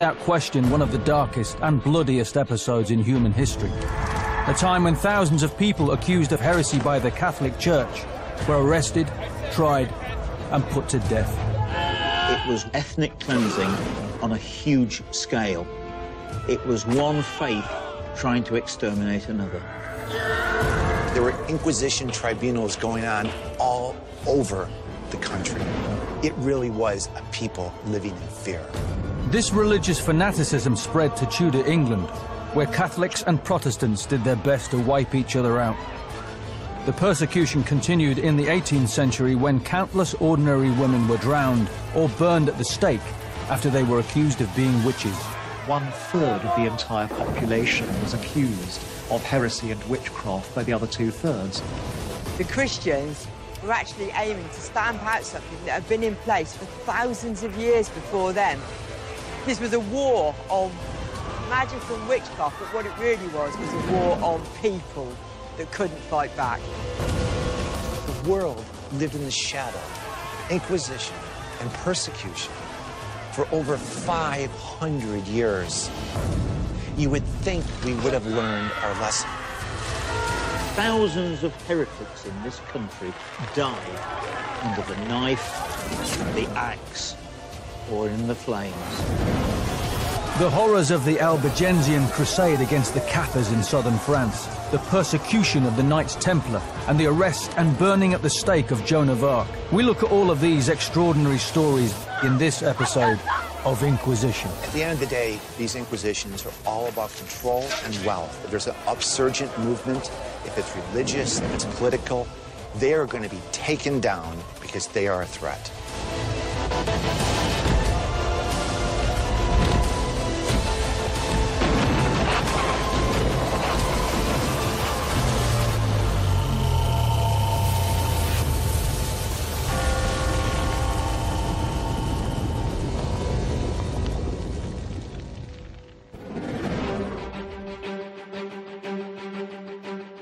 Without question, one of the darkest and bloodiest episodes in human history. A time when thousands of people accused of heresy by the Catholic Church were arrested, tried, and put to death. It was ethnic cleansing on a huge scale. It was one faith trying to exterminate another. There were Inquisition tribunals going on all over the country. It really was a people living in fear. This religious fanaticism spread to Tudor England, where Catholics and Protestants did their best to wipe each other out. The persecution continued in the 18th century when countless ordinary women were drowned or burned at the stake after they were accused of being witches. 1/3 of the entire population was accused of heresy and witchcraft by the other 2/3. The Christians were actually aiming to stamp out something that had been in place for thousands of years before them. This was a war of magic and witchcraft, but what it really was a war on people that couldn't fight back. The world lived in the shadow, Inquisition and persecution for over 500 years. You would think we would have learned our lesson. Thousands of heretics in this country died under the knife, the axe, or in the flames. The horrors of the Albigensian Crusade against the Cathars in southern France, the persecution of the Knights Templar, and the arrest and burning at the stake of Joan of Arc. We look at all of these extraordinary stories in this episode of Inquisition. At the end of the day, these Inquisitions are all about control and wealth. If there's an upsurgent movement, if it's religious, if it's political, they are going to be taken down because they are a threat.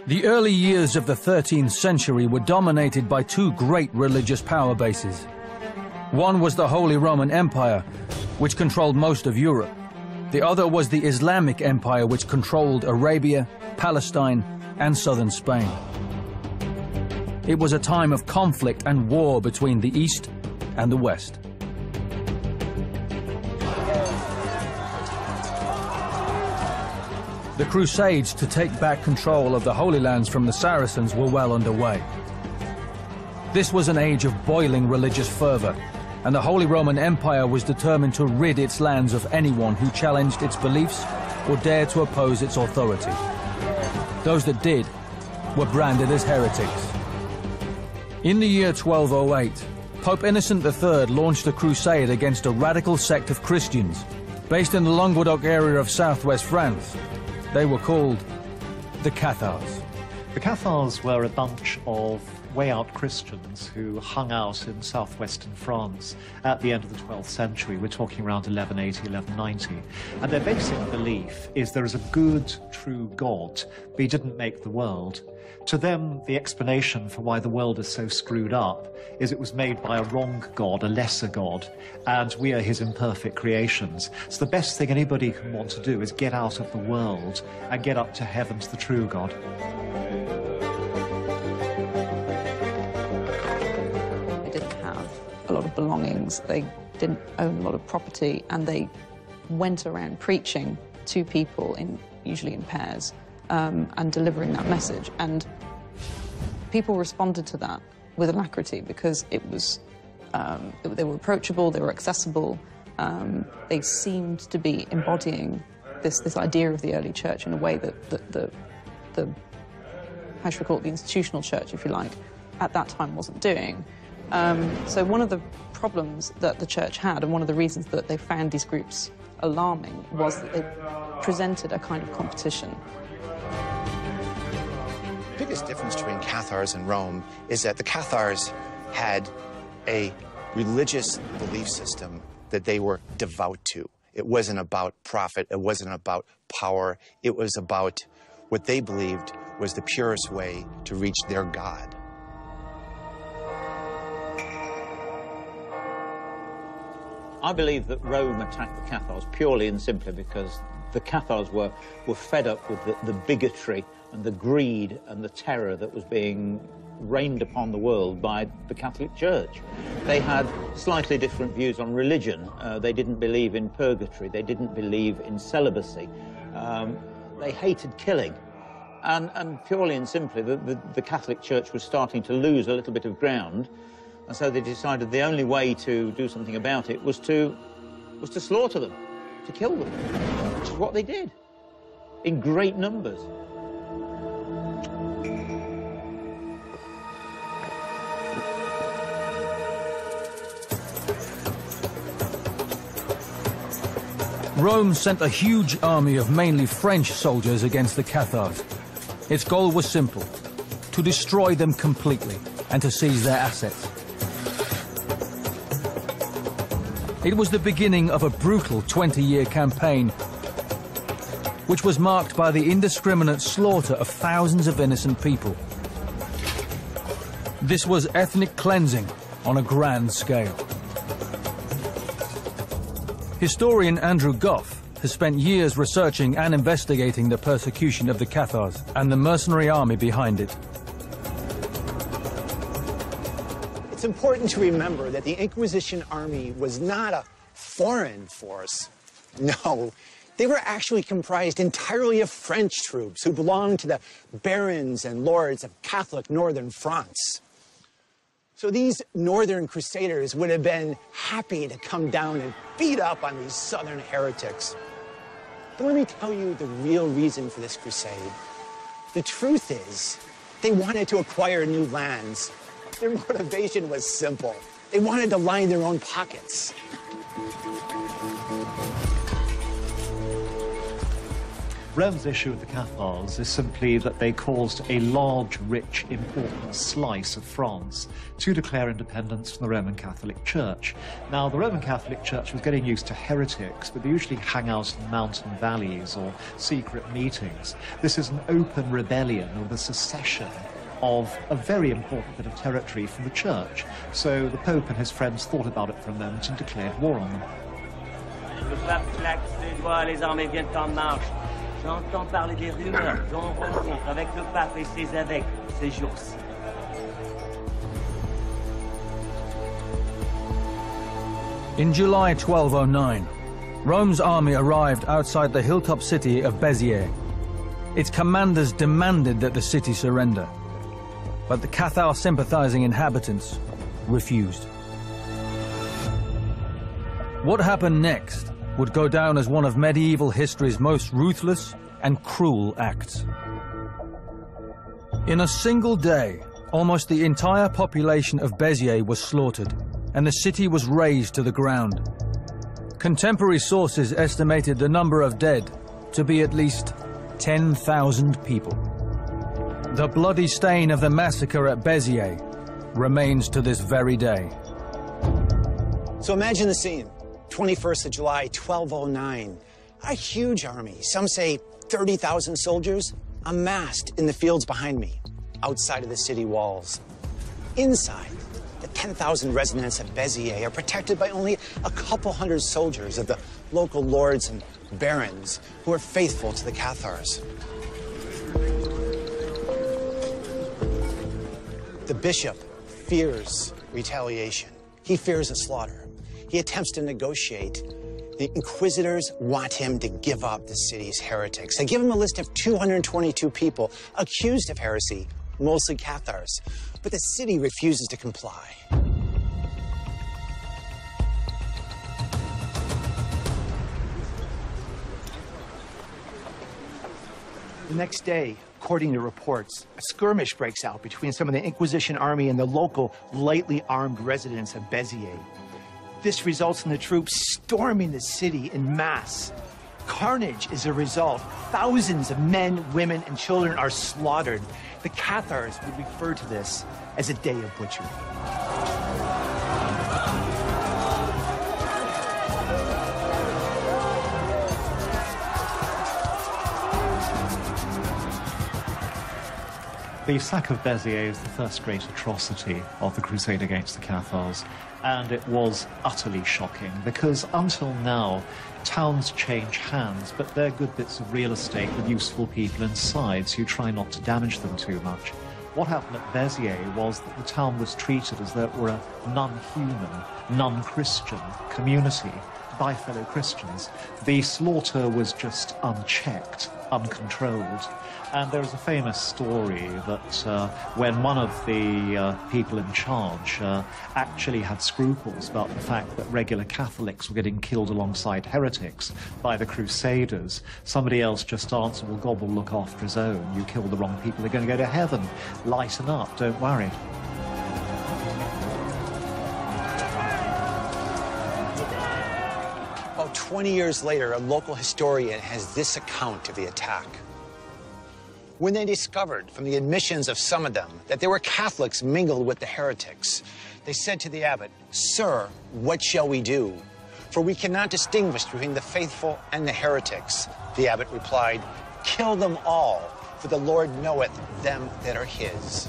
The early years of the 13th century were dominated by two great religious power bases. One was the Holy Roman Empire, which controlled most of Europe. The other was the Islamic Empire, which controlled Arabia, Palestine, and southern Spain. It was a time of conflict and war between the East and the West. The Crusades to take back control of the Holy Lands from the Saracens were well underway. This was an age of boiling religious fervor, and the Holy Roman Empire was determined to rid its lands of anyone who challenged its beliefs or dared to oppose its authority. Those that did were branded as heretics. In the year 1208, Pope Innocent III launched a crusade against a radical sect of Christians based in the Languedoc area of southwest France. They were called the Cathars. The Cathars were a bunch of way-out Christians who hung out in southwestern France at the end of the 12th century. We're talking around 1180, 1190. And their basic belief is there is a good, true God, but he didn't make the world. To them, the explanation for why the world is so screwed up is it was made by a wrong God, a lesser God, and we are his imperfect creations. So the best thing anybody can want to do is get out of the world and get up to heaven to the true God. They didn't have a lot of belongings, they didn't own a lot of property, and they went around preaching to people, usually in pairs, and delivering that message. And people responded to that with alacrity because it was, they were approachable, they were accessible, they seemed to be embodying this idea of the early church in a way that the how should we call it, the institutional church, if you like, at that time wasn't doing. So one of the problems that the church had, and one of the reasons that they found these groups alarming, was that they presented a kind of competition. The biggest difference between Cathars and Rome is that the Cathars had a religious belief system that they were devout to. It wasn't about profit, it wasn't about power, it was about what they believed was the purest way to reach their God. I believe that Rome attacked the Cathars purely and simply because the Cathars were fed up with the bigotry and the greed and the terror that was being rained upon the world by the Catholic Church. They had slightly different views on religion. They didn't believe in purgatory. They didn't believe in celibacy. They hated killing. And purely and simply, the Catholic Church was starting to lose a little bit of ground, and so they decided the only way to do something about it was to slaughter them, to kill them, which is what they did, in great numbers. Rome sent a huge army of mainly French soldiers against the Cathars. Its goal was simple: to destroy them completely and to seize their assets. It was the beginning of a brutal 20-year campaign, which was marked by the indiscriminate slaughter of thousands of innocent people. This was ethnic cleansing on a grand scale. Historian Andrew Goff has spent years researching and investigating the persecution of the Cathars and the mercenary army behind it. It's important to remember that the Inquisition army was not a foreign force. No, they were actually comprised entirely of French troops who belonged to the barons and lords of Catholic northern France. So these northern crusaders would have been happy to come down and beat up on these southern heretics. But let me tell you the real reason for this crusade. The truth is, they wanted to acquire new lands. Their motivation was simple. They wanted to line their own pockets. Rome's issue with the Cathars is simply that they caused a large, rich, important slice of France to declare independence from the Roman Catholic Church. Now, the Roman Catholic Church was getting used to heretics, but they usually hang out in mountain valleys or secret meetings. This is an open rebellion or the secession of a very important bit of territory from the Church. So the Pope and his friends thought about it for a moment and declared war on them. J'entends parler des rumeurs, j'en rencontre avec le pape et ses évêques ces jours-ci. In July 1209, Rome's army arrived outside the hilltop city of Béziers. Its commanders demanded that the city surrender, but the Cathar-sympathizing inhabitants refused. What happened next would go down as one of medieval history's most ruthless and cruel acts. In a single day, almost the entire population of Béziers was slaughtered, and the city was razed to the ground. Contemporary sources estimated the number of dead to be at least 10,000 people. The bloody stain of the massacre at Béziers remains to this very day. So imagine the scene. 21st of July, 1209. A huge army, some say 30,000 soldiers, amassed in the fields behind me, outside of the city walls. Inside, the 10,000 residents of Béziers are protected by only a couple hundred soldiers of the local lords and barons who are faithful to the Cathars. The bishop fears retaliation. He fears a slaughter. He attempts to negotiate. The inquisitors want him to give up the city's heretics. They give him a list of 222 people accused of heresy, mostly Cathars, but the city refuses to comply. The next day, according to reports, a skirmish breaks out between some of the Inquisition army and the local lightly armed residents of Béziers. This results in the troops storming the city en masse. Carnage is a result. Thousands of men, women, and children are slaughtered. The Cathars would refer to this as a day of butchery. The sack of Béziers is the first great atrocity of the crusade against the Cathars, And it was utterly shocking, because until now, towns change hands, but they're good bits of real estate with useful people inside, so you try not to damage them too much. What happened at Béziers was that the town was treated as though it were a non-human, non-Christian community by fellow Christians. The slaughter was just unchecked, uncontrolled. And there is a famous story that when one of the people in charge actually had scruples about the fact that regular Catholics were getting killed alongside heretics by the Crusaders, somebody else just answered, well, God will look after his own. You kill the wrong people, they're going to go to heaven. Lighten up, don't worry. About 20 years later, a local historian has this account of the attack. When they discovered from the admissions of some of them that there were Catholics mingled with the heretics, they said to the abbot, "Sir, what shall we do? For we cannot distinguish between the faithful and the heretics." The abbot replied, "Kill them all, for the Lord knoweth them that are his."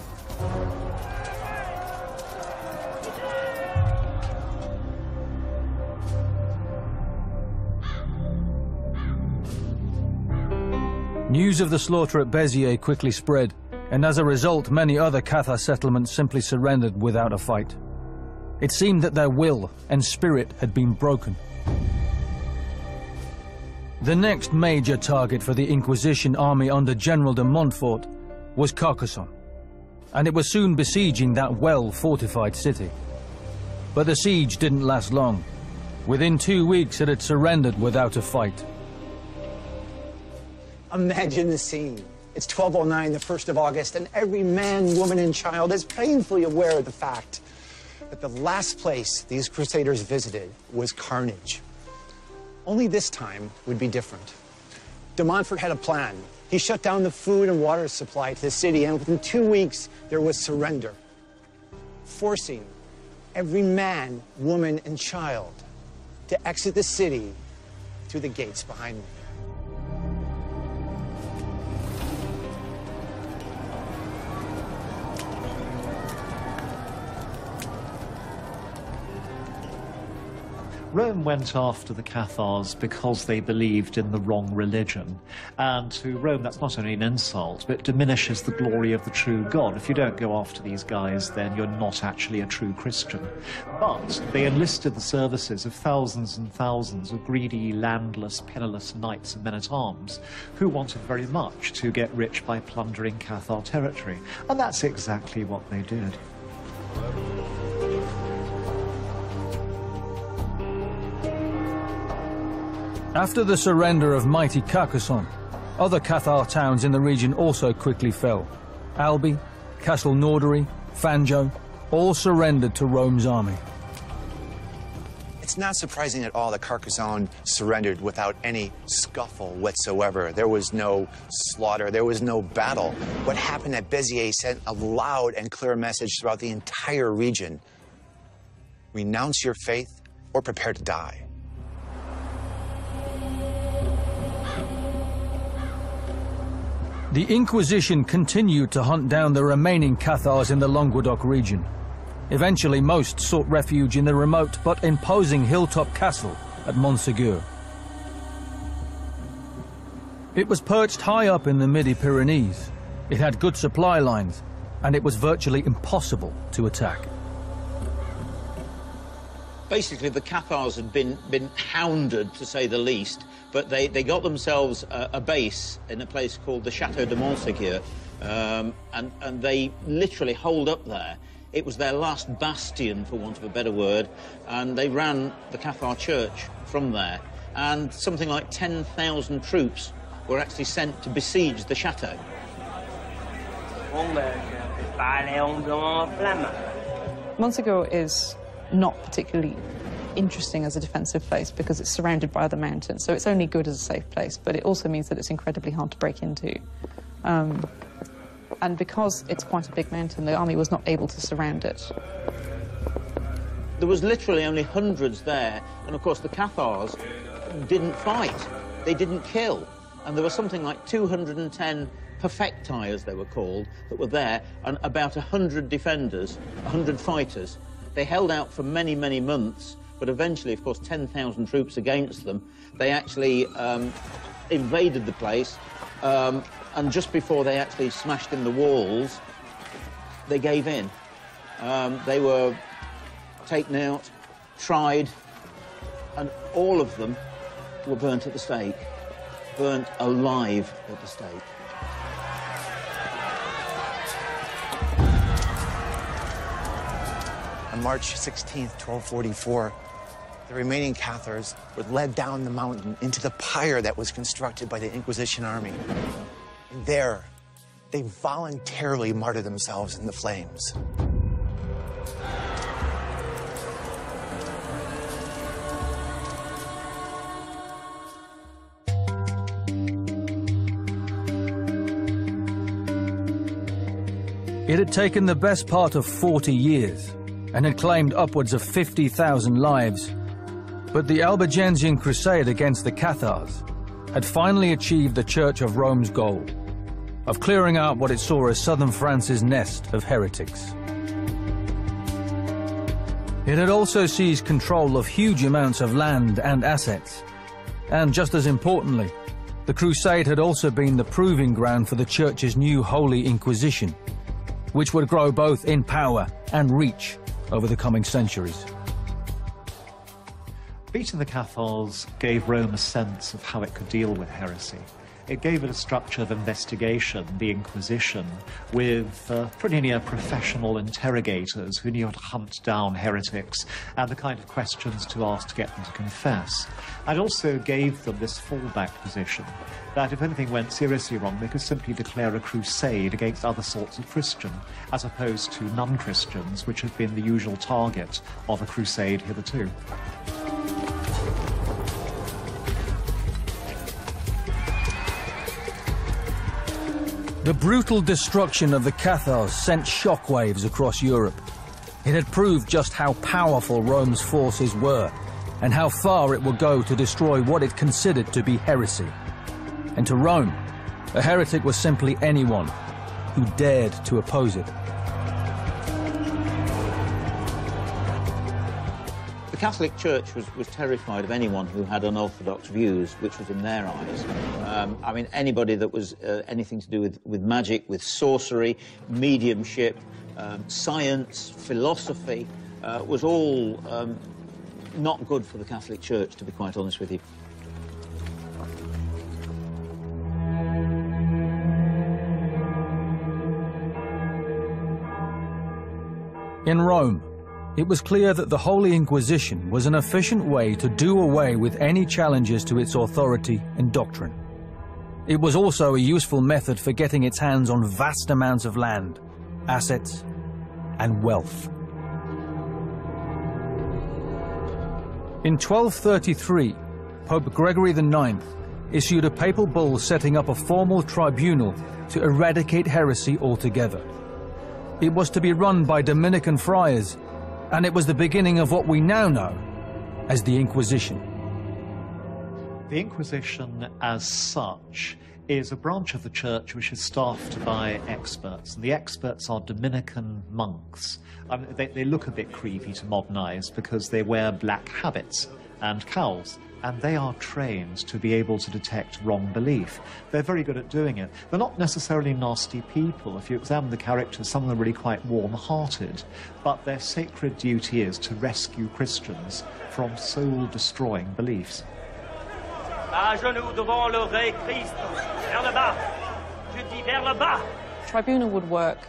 News of the slaughter at Béziers quickly spread, and as a result, many other Cathar settlements simply surrendered without a fight. It seemed that their will and spirit had been broken. The next major target for the Inquisition army under General de Montfort was Carcassonne, and it was soon besieging that well-fortified city. But the siege didn't last long. Within 2 weeks, it had surrendered without a fight. Imagine the scene. It's 12:09, the 1st of August, and every man, woman, and child is painfully aware of the fact that the last place these crusaders visited was carnage. Only this time would be different. De Montfort had a plan. He shut down the food and water supply to the city, and within 2 weeks, there was surrender, forcing every man, woman, and child to exit the city through the gates behind them. Rome went after the Cathars because they believed in the wrong religion. And to Rome, that's not only an insult, but it diminishes the glory of the true God. If you don't go after these guys, then you're not actually a true Christian. But they enlisted the services of thousands and thousands of greedy, landless, penniless knights and men-at-arms who wanted very much to get rich by plundering Cathar territory. And that's exactly what they did. After the surrender of mighty Carcassonne, other Cathar towns in the region also quickly fell. Albi, Castle Nordery, Fanjo, all surrendered to Rome's army. It's not surprising at all that Carcassonne surrendered without any scuffle whatsoever. There was no slaughter, there was no battle. What happened at Béziers sent a loud and clear message throughout the entire region. Renounce your faith or prepare to die. The Inquisition continued to hunt down the remaining Cathars in the Languedoc region. Eventually, most sought refuge in the remote but imposing hilltop castle at Montségur. It was perched high up in the Midi-Pyrenees. It had good supply lines, and it was virtually impossible to attack. Basically, the Cathars had been hounded, to say the least, but they got themselves a base in a place called the Chateau de Montségur, and they literally holed up there. It was their last bastion, for want of a better word, and they ran the Cathar church from there, and something like 10,000 troops were actually sent to besiege the chateau. Montségur is not particularly interesting as a defensive place because it's surrounded by other mountains, so it's only good as a safe place, but it also means that it's incredibly hard to break into. And because it's quite a big mountain, the army was not able to surround it. There was literally only hundreds there, and of course the Cathars didn't fight, they didn't kill, and there was something like 210 perfecti, as they were called, that were there, and about 100 defenders, 100 fighters, They held out for many, many months, but eventually, of course, 10,000 troops against them. They actually invaded the place, and just before they actually smashed in the walls, they gave in. They were taken out, tried, and all of them were burnt at the stake, burnt alive at the stake. On March 16th, 1244, the remaining Cathars were led down the mountain into the pyre that was constructed by the Inquisition army. And there, they voluntarily martyred themselves in the flames. It had taken the best part of 40 years and had claimed upwards of 50,000 lives. But the Albigensian crusade against the Cathars had finally achieved the Church of Rome's goal of clearing out what it saw as southern France's nest of heretics. It had also seized control of huge amounts of land and assets. And just as importantly, the crusade had also been the proving ground for the Church's new Holy Inquisition, which would grow both in power and reach over the coming centuries. Beating the Cathars gave Rome a sense of how it could deal with heresy. It gave it a structure of investigation, the Inquisition, with pretty near professional interrogators who knew how to hunt down heretics and the kind of questions to ask to get them to confess. And also gave them this fallback position, that if anything went seriously wrong, they could simply declare a crusade against other sorts of Christian, as opposed to non-Christians, which had been the usual target of a crusade hitherto. The brutal destruction of the Cathars sent shockwaves across Europe. It had proved just how powerful Rome's forces were and how far it would go to destroy what it considered to be heresy. And to Rome, a heretic was simply anyone who dared to oppose it. The Catholic Church was terrified of anyone who had unorthodox views, which was in their eyes. I mean, anybody that was anything to do with magic, with sorcery, mediumship, science, philosophy, was all not good for the Catholic Church, to be quite honest with you. In Rome, it was clear that the Holy Inquisition was an efficient way to do away with any challenges to its authority and doctrine. It was also a useful method for getting its hands on vast amounts of land, assets, and wealth. In 1233, Pope Gregory IX issued a papal bull setting up a formal tribunal to eradicate heresy altogether. It was to be run by Dominican friars, and it was the beginning of what we now know as the Inquisition. The Inquisition, as such, is a branch of the Church which is staffed by experts, and the experts are Dominican monks. They look a bit creepy to modern eyes because they wear black habits and cowls, and they are trained to be able to detect wrong belief. They're very good at doing it. They're not necessarily nasty people. If you examine the characters, some of them are really quite warm-hearted, but their sacred duty is to rescue Christians from soul-destroying beliefs. Tribunal would work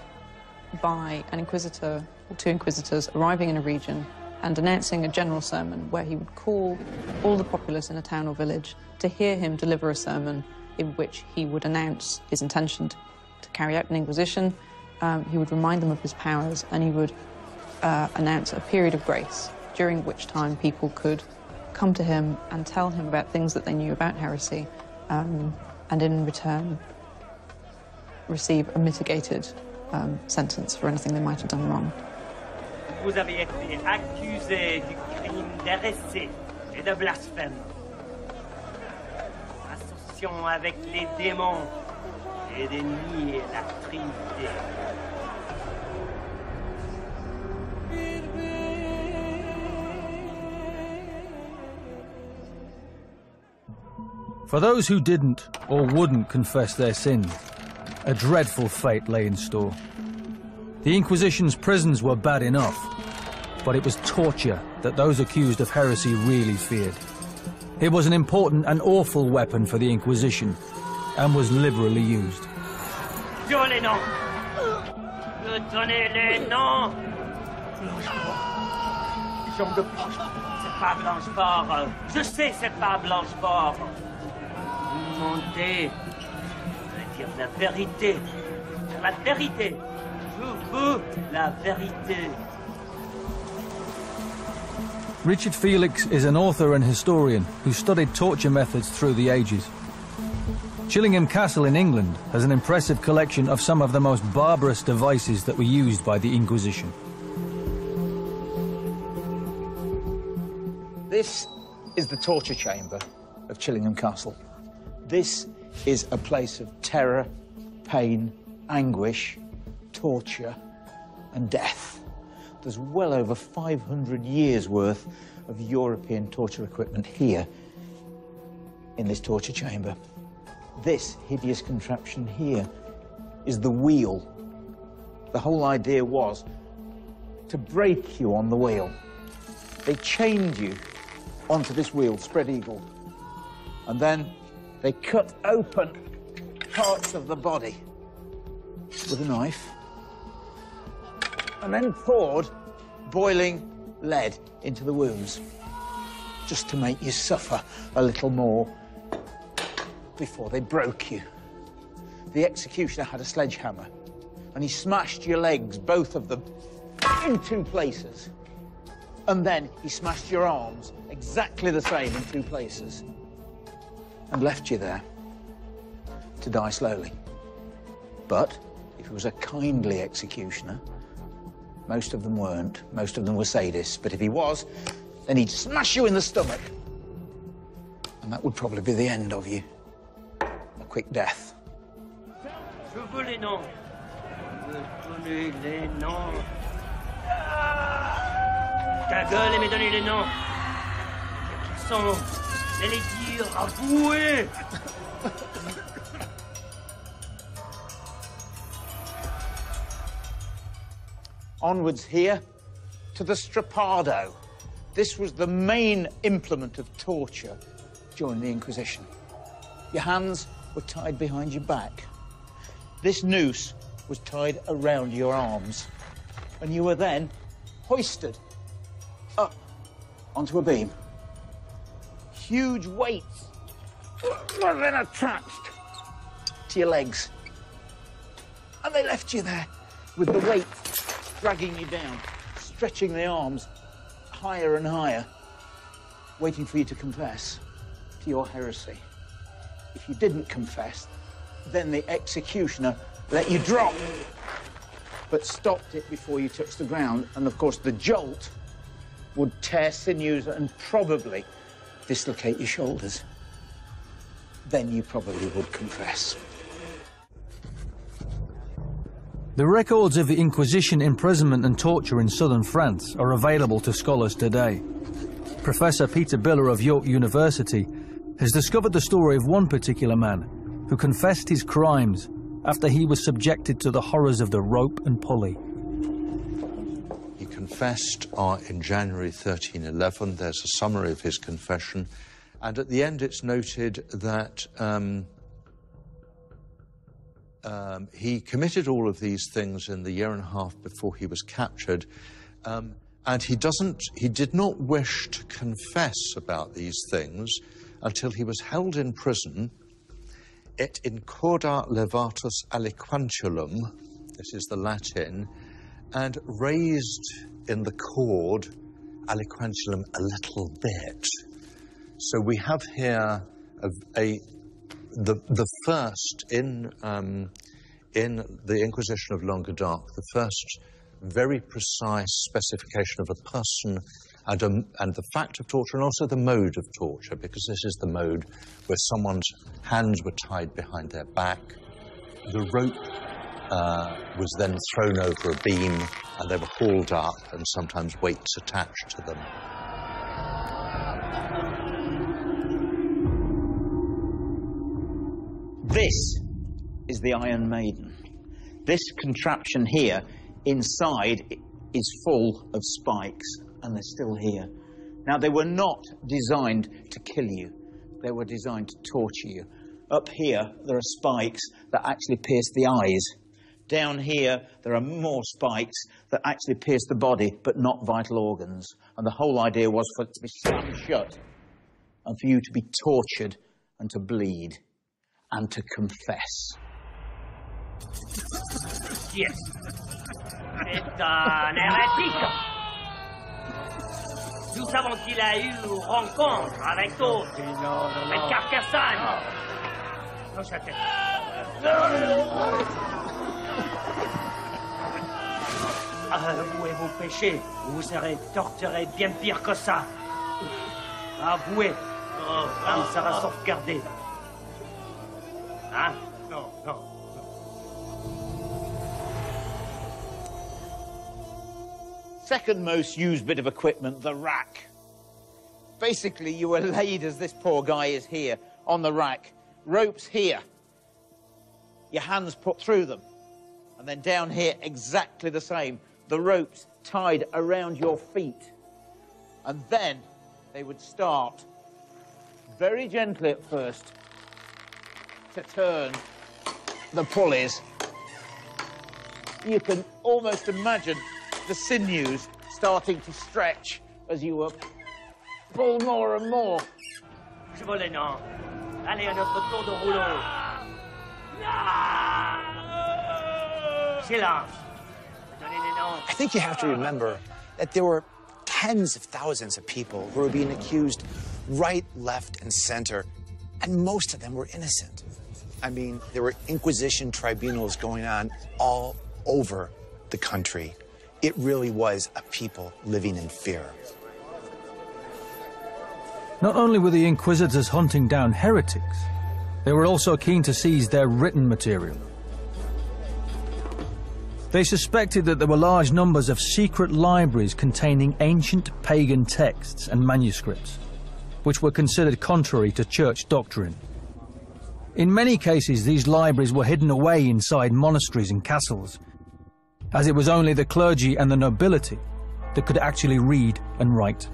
by an inquisitor or two inquisitors arriving in a region and announcing a general sermon where he would call all the populace in a town or village to hear him deliver a sermon in which he would announce his intention to carry out an inquisition. He would remind them of his powers, and he would announce a period of grace, during which time people could come to him and tell him about things that they knew about heresy, and in return receive a mitigated sentence for anything they might have done wrong. Vous avez été accusé du crime d'hérésie et de blasphème. Association avec les démons et de nier la Trinité. For those who didn't or wouldn't confess their sins, a dreadful fate lay in store. The Inquisition's prisons were bad enough, but it was torture that those accused of heresy really feared. It was an important and awful weapon for the Inquisition, and was liberally used. Donnez les noms. Donnez les noms. Jean de c'est pas Blanchefort. Je sais, c'est pas Blanchefort. Montez. Je veux dire la vérité. La vérité. Je veux la vérité. Richard Felix is an author and historian who studied torture methods through the ages. Chillingham Castle in England has an impressive collection of some of the most barbarous devices that were used by the Inquisition. This is the torture chamber of Chillingham Castle. This is a place of terror, pain, anguish, torture, and death. There's well over 500 years' worth of European torture equipment here in this torture chamber. This hideous contraption here is the wheel. The whole idea was to break you on the wheel. They chained you onto this wheel, spread eagle, and then they cut open parts of the body with a knife, and then poured boiling lead into the wounds, just to make you suffer a little more before they broke you. The executioner had a sledgehammer, and he smashed your legs, both of them, in 2 places. And then he smashed your arms, exactly the same, in 2 places, and left you there to die slowly. But if he was a kindly executioner, most of them weren't, most of them were sadists, but if he was, then he'd smash you in the stomach, and that would probably be the end of you. A quick death. Je veux les noms. Donnez les noms. Ta gueule et me donnez les noms. Qui sont? Et les dire, avouez. Onwards here to the strappado. This was the main implement of torture during the Inquisition. Your hands were tied behind your back. This noose was tied around your arms, and you were then hoisted up onto a beam. Huge weights were then attached to your legs, and they left you there with the weight dragging you down, stretching the arms higher and higher, waiting for you to confess to your heresy. If you didn't confess, then the executioner let you drop, but stopped it before you touched the ground, and of course the jolt would tear sinews and probably dislocate your shoulders. Then you probably would confess. The records of the Inquisition imprisonment and torture in southern France are available to scholars today. Professor Peter Biller of York University has discovered the story of one particular man who confessed his crimes after he was subjected to the horrors of the rope and pulley. He confessed in January 1311. There's a summary of his confession, and at the end it's noted that he committed all of these things in the year and a half before he was captured, and he did not wish to confess about these things until he was held in prison et in corda levatus aliquantulum, this is the Latin, and raised in the cord aliquantulum a little bit. So we have here the first in the Inquisition of Languedoc, the first very precise specification of a person and the fact of torture, and also the mode of torture, because this is the mode where someone's hands were tied behind their back. The rope was then thrown over a beam, and they were hauled up, and sometimes weights attached to them. This is the Iron Maiden. This contraption here, inside, is full of spikes, and they're still here. Now, they were not designed to kill you. They were designed to torture you. Up here, there are spikes that actually pierce the eyes. Down here, there are more spikes that actually pierce the body, but not vital organs. And the whole idea was for it to be slammed shut, and for you to be tortured, and to bleed, and to confess. Yes. C'est un hérétique. Nous savons qu'il a eu rencontre avec d'autres. Avec Carcassonne. Non, sa tête. Avouez vos péchés, ou vous serez torturé bien pire que ça. Avouez. Il sera sauvegardé. Hein? Non, non. Second most used bit of equipment, the rack. Basically, you were laid as this poor guy is here, on the rack. Ropes here. Your hands put through them. And then down here, exactly the same. The ropes tied around your feet. And then they would start, very gently at first, to turn the pulleys. You can almost imagine the sinews starting to stretch as you were pulled more and more. Je veux les noms. Allez à notre tour de rouleau. Silence. Donnez les noms. I think you have to remember that there were tens of thousands of people who were being accused right, left, and center, and most of them were innocent. I mean, there were Inquisition tribunals going on all over the country. It really was a people living in fear. Not only were the Inquisitors hunting down heretics, they were also keen to seize their written material. They suspected that there were large numbers of secret libraries containing ancient pagan texts and manuscripts, which were considered contrary to church doctrine. In many cases, these libraries were hidden away inside monasteries and castles, as it was only the clergy and the nobility that could actually read and write.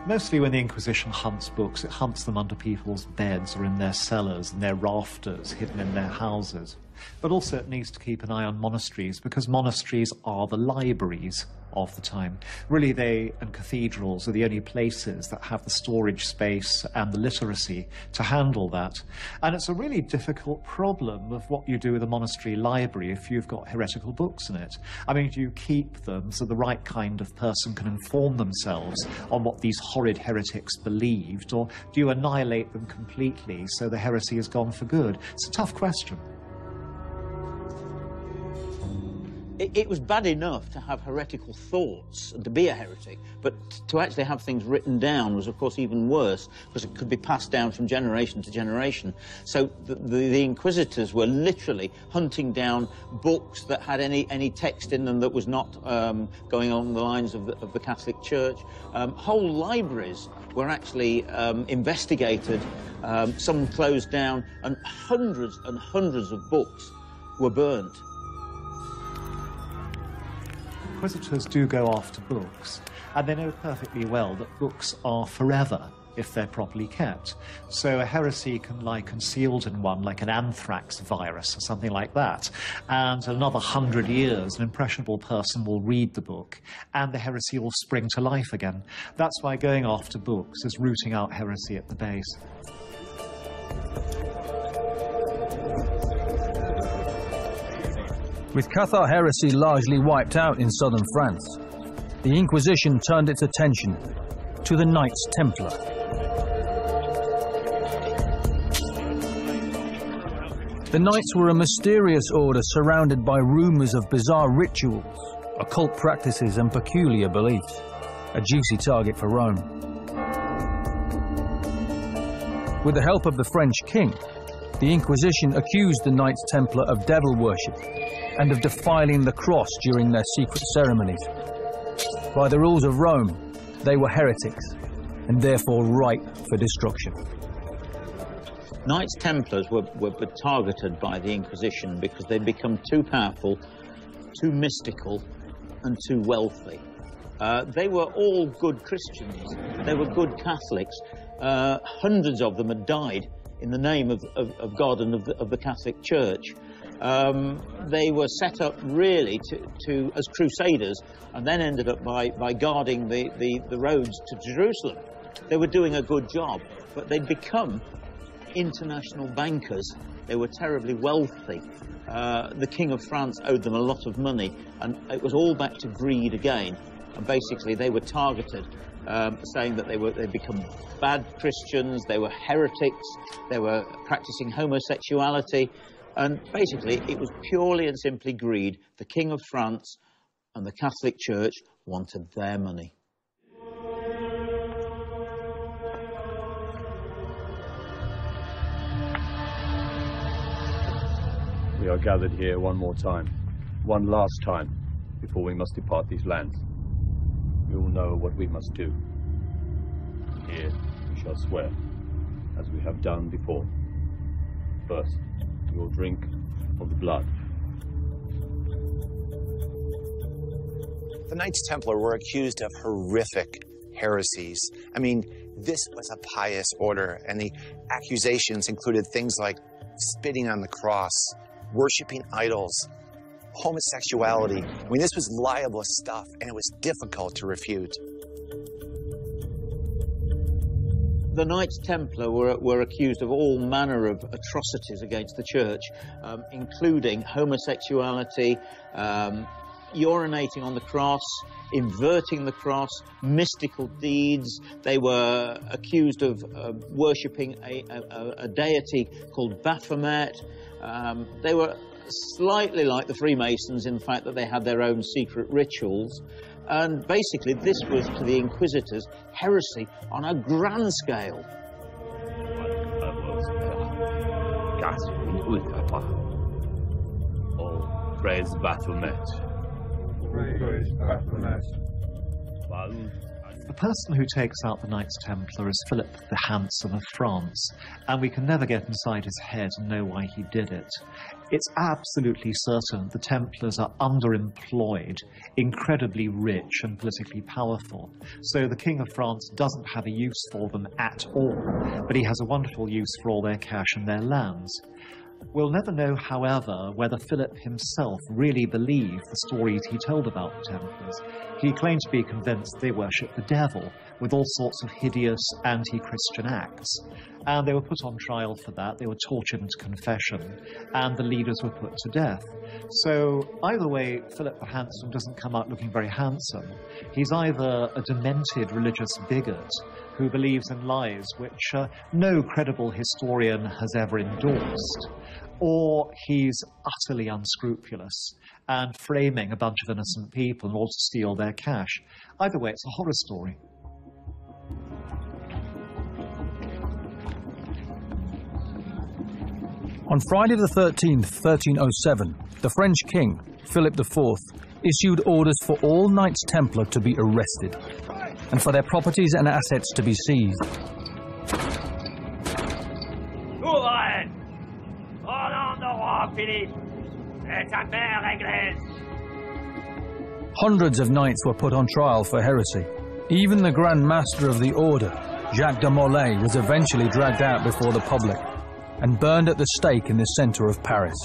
Mostly when the Inquisition hunts books, it hunts them under people's beds or in their cellars and their rafters, hidden in their houses. But also it needs to keep an eye on monasteries, because monasteries are the libraries of the time. Really, they and cathedrals are the only places that have the storage space and the literacy to handle that. And it's a really difficult problem of what you do with a monastery library if you've got heretical books in it. I mean, do you keep them so the right kind of person can inform themselves on what these horrid heretics believed, or do you annihilate them completely so the heresy is gone for good? It's a tough question. It was bad enough to have heretical thoughts and to be a heretic, but to actually have things written down was, of course, even worse, because it could be passed down from generation to generation. So the Inquisitors were literally hunting down books that had any text in them that was not going along the lines of the Catholic Church. Whole libraries were actually investigated, some closed down, and hundreds of books were burnt. Inquisitors do go after books, and they know perfectly well that books are forever if they're properly kept. So a heresy can lie concealed in one, like an anthrax virus or something like that, and in another 100 years an impressionable person will read the book and the heresy will spring to life again. That's why going after books is rooting out heresy at the base. With Cathar heresy largely wiped out in southern France, the Inquisition turned its attention to the Knights Templar. The Knights were a mysterious order surrounded by rumors of bizarre rituals, occult practices and peculiar beliefs, a juicy target for Rome. With the help of the French king, the Inquisition accused the Knights Templar of devil worship and of defiling the cross during their secret ceremonies. By the rules of Rome, they were heretics and therefore ripe for destruction. Knights Templars were targeted by the Inquisition because they'd become too powerful, too mystical, and too wealthy. They were all good Christians. They were good Catholics. Hundreds of them had died in the name of God and of the Catholic Church. They were set up really as crusaders, and then ended up by guarding the roads to Jerusalem. They were doing a good job, but they'd become international bankers. They were terribly wealthy. The King of France owed them a lot of money, and it was all back to greed again. And basically they were targeted, saying that they'd become bad Christians, they were heretics, they were practicing homosexuality, and basically it was purely and simply greed. The King of France and the Catholic Church wanted their money. We are gathered here one more time, one last time, before we must depart these lands. We all know what we must do. Here we shall swear, as we have done before. First, we will drink of the blood. The Knights Templar were accused of horrific heresies. I mean, this was a pious order, and the accusations included things like spitting on the cross, worshiping idols, homosexuality. I mean, this was liable stuff, and it was difficult to refute. The Knights Templar were accused of all manner of atrocities against the church, including homosexuality, urinating on the cross, inverting the cross, mystical deeds. They were accused of worshipping a deity called Baphomet. They were slightly like the Freemasons in the fact that they had their own secret rituals. And basically this was, to the Inquisitors, heresy on a grand scale. Oh, praise Baphomet. Praise Baphomet. The person who takes out the Knights Templar is Philip the Handsome of France, and we can never get inside his head and know why he did it. It's absolutely certain the Templars are underemployed, incredibly rich and politically powerful, so the King of France doesn't have a use for them at all, but he has a wonderful use for all their cash and their lands. We'll never know, however, whether Philip himself really believed the stories he told about the Templars. He claimed to be convinced they worshipped the devil with all sorts of hideous anti-Christian acts. And they were put on trial for that, they were tortured into confession, and the leaders were put to death. So either way, Philip the Handsome doesn't come out looking very handsome. He's either a demented religious bigot who believes in lies which no credible historian has ever endorsed, or he's utterly unscrupulous and framing a bunch of innocent people in order to steal their cash. Either way, it's a horror story. On Friday the 13th, 1307, the French king, Philip IV, issued orders for all Knights Templar to be arrested and for their properties and assets to be seized. Hundreds of knights were put on trial for heresy. Even the Grand Master of the Order, Jacques de Molay, was eventually dragged out before the public and burned at the stake in the center of Paris.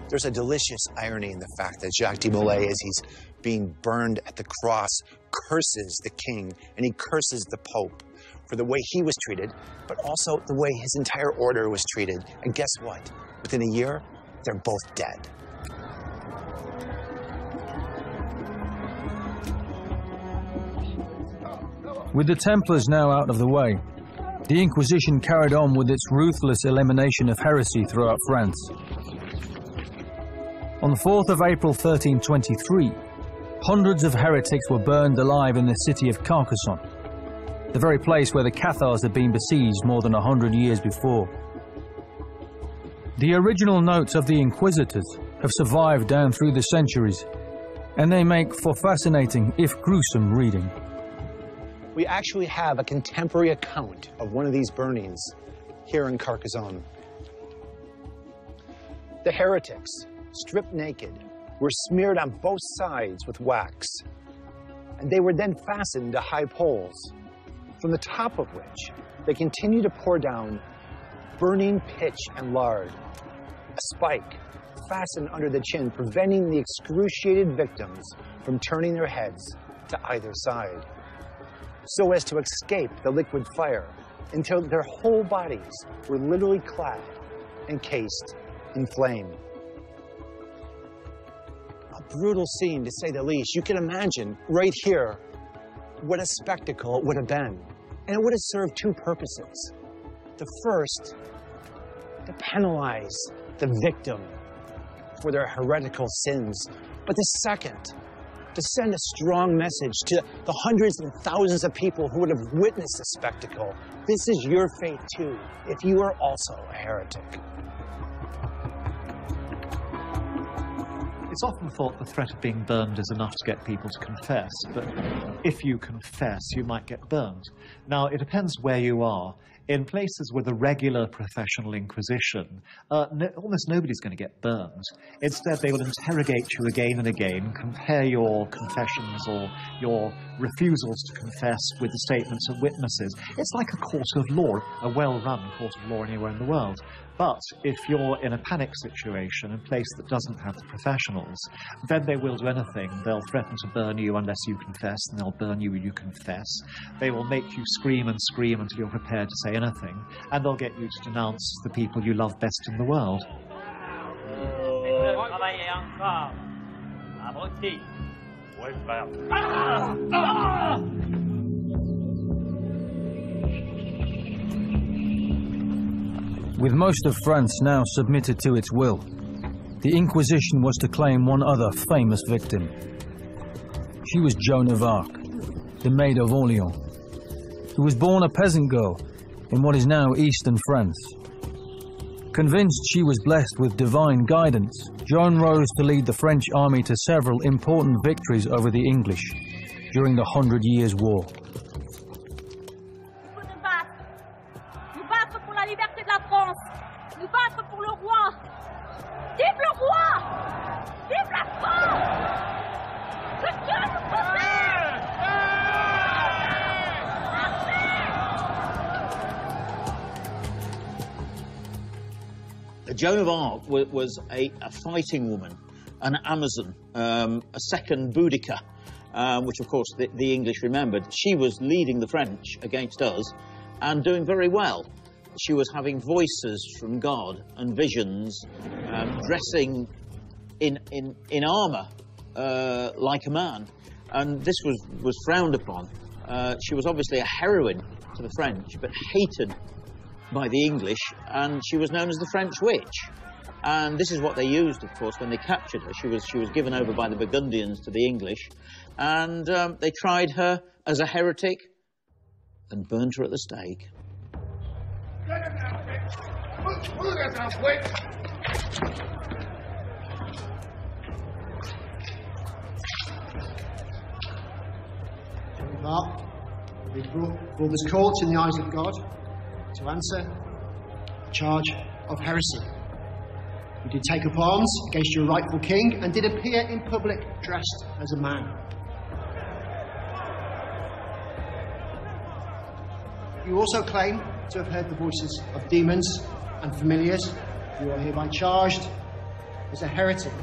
There's a delicious irony in the fact that Jacques de Molay, as he's being burned at the cross, curses the king and he curses the Pope for the way he was treated, but also the way his entire order was treated. And guess what? Within a year, they're both dead. With the Templars now out of the way, the Inquisition carried on with its ruthless elimination of heresy throughout France. On the 4th of April 1323, hundreds of heretics were burned alive in the city of Carcassonne, the very place where the Cathars had been besieged more than 100 years before. The original notes of the Inquisitors have survived down through the centuries, and they make for fascinating, if gruesome, reading. we actually have a contemporary account of one of these burnings here in Carcassonne. The heretics, stripped naked, were smeared on both sides with wax, and they were then fastened to high poles, from the top of which they continued to pour down burning pitch and lard, a spike fastened under the chin, preventing the excruciated victims from turning their heads to either side, so as to escape the liquid fire until their whole bodies were literally clad, encased in flame. A brutal scene, to say the least. You can imagine right here what a spectacle it would have been. And it would have served two purposes. The first, to penalize the victim for their heretical sins. But the second, to send a strong message to the hundreds and thousands of people who would have witnessed the spectacle. This is your fate too, if you are also a heretic. It's often thought the threat of being burned is enough to get people to confess, but if you confess, you might get burned. Now, it depends where you are. In places with a regular professional inquisition, almost nobody's going to get burned. Instead, they will interrogate you again and again, compare your confessions or your refusals to confess with the statements of witnesses. It's like a court of law, a well-run court of law anywhere in the world. But if you're in a panic situation, a place that doesn't have the professionals, then they will do anything. They'll threaten to burn you unless you confess, and they'll burn you when you confess. They will make you scream and scream until you're prepared to say anything, and they'll get you to denounce the people you love best in the world. With most of France now submitted to its will, the Inquisition was to claim one other famous victim. She was Joan of Arc, the Maid of Orleans, who was born a peasant girl in what is now eastern France. Convinced she was blessed with divine guidance, Joan rose to lead the French army to several important victories over the English during the 100 Years' War. Joan of Arc was a fighting woman, an Amazon, a second Boudica, which of course the English remembered. She was leading the French against us and doing very well. She was having voices from God and visions, dressing in armour like a man, and this was frowned upon. She was obviously a heroine to the French, but hated by the English, and she was known as the French witch. And this is what they used, of course, when they captured her. She was given over by the Burgundians to the English, and they tried her as a heretic and burned her at the stake. Joan of Arc will be brought before this court in the eyes of God to answer the charge of heresy. You did take up arms against your rightful king and did appear in public dressed as a man. You also claim to have heard the voices of demons and familiars. You are hereby charged as a heretic.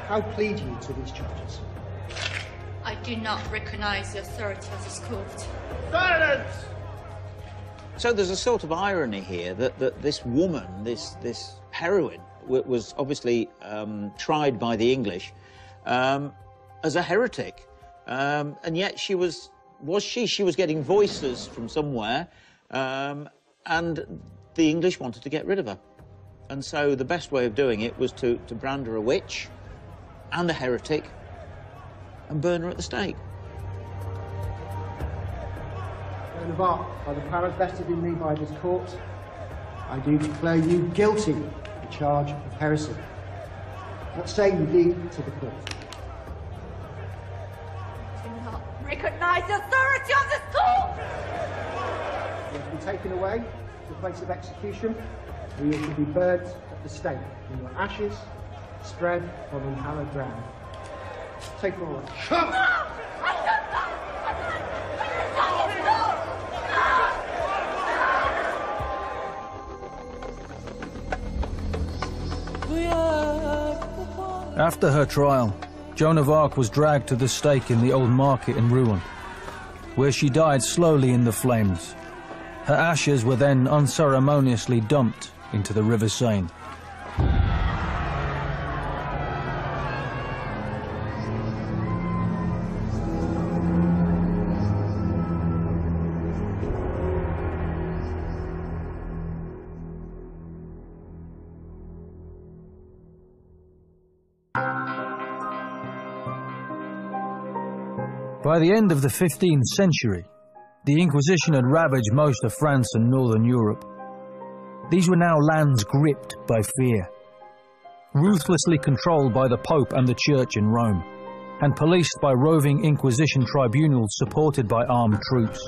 How plead you to these charges? I do not recognize the authority of this court. Silence! So there's a sort of irony here that this woman, this heroine, was obviously tried by the English as a heretic, and yet she was getting voices from somewhere, and the English wanted to get rid of her. And so the best way of doing it was to brand her a witch and a heretic and burn her at the stake. Joan of Arc, by the powers vested in me by this court, I do declare you guilty of the charge of heresy. What say you, lead to the court? Do not recognize the authority of this court! You have to be taken away to the place of execution, where you will be burnt at the stake, and your ashes spread on the hallowed ground. Take them away. After her trial, Joan of Arc was dragged to the stake in the old market in Rouen, where she died slowly in the flames. Her ashes were then unceremoniously dumped into the River Seine. By the end of the 15th century, the Inquisition had ravaged most of France and northern Europe. These were now lands gripped by fear, ruthlessly controlled by the Pope and the Church in Rome, and policed by roving Inquisition tribunals supported by armed troops.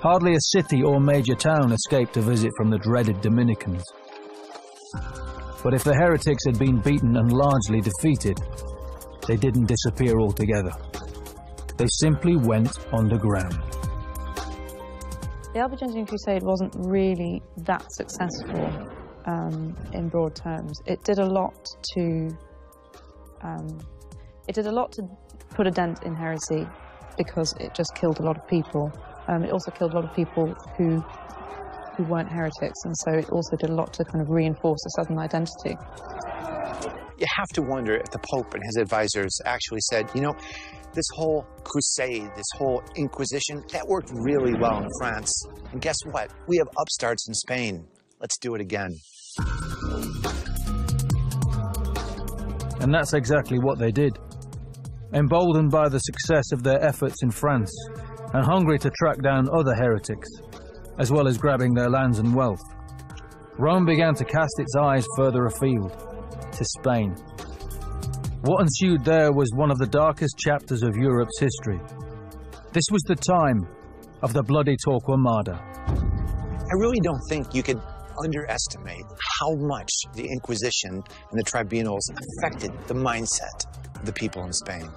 Hardly a city or major town escaped a visit from the dreaded Dominicans. But if the heretics had been beaten and largely defeated, they didn't disappear altogether. They simply went underground. The Albigensian Crusade wasn't really that successful in broad terms. It did a lot to put a dent in heresy because it just killed a lot of people. It also killed a lot of people who weren't heretics, and so it also did a lot to kind of reinforce a southern identity. You have to wonder if the Pope and his advisors actually said, you know, this whole crusade, this whole Inquisition, that worked really well in France. And guess what? We have upstarts in Spain. Let's do it again. And that's exactly what they did. Emboldened by the success of their efforts in France, and hungry to track down other heretics, as well as grabbing their lands and wealth, Rome began to cast its eyes further afield, to Spain. What ensued there was one of the darkest chapters of Europe's history. This was the time of the bloody Torquemada. I really don't think you could underestimate how much the Inquisition and the tribunals affected the mindset of the people in Spain.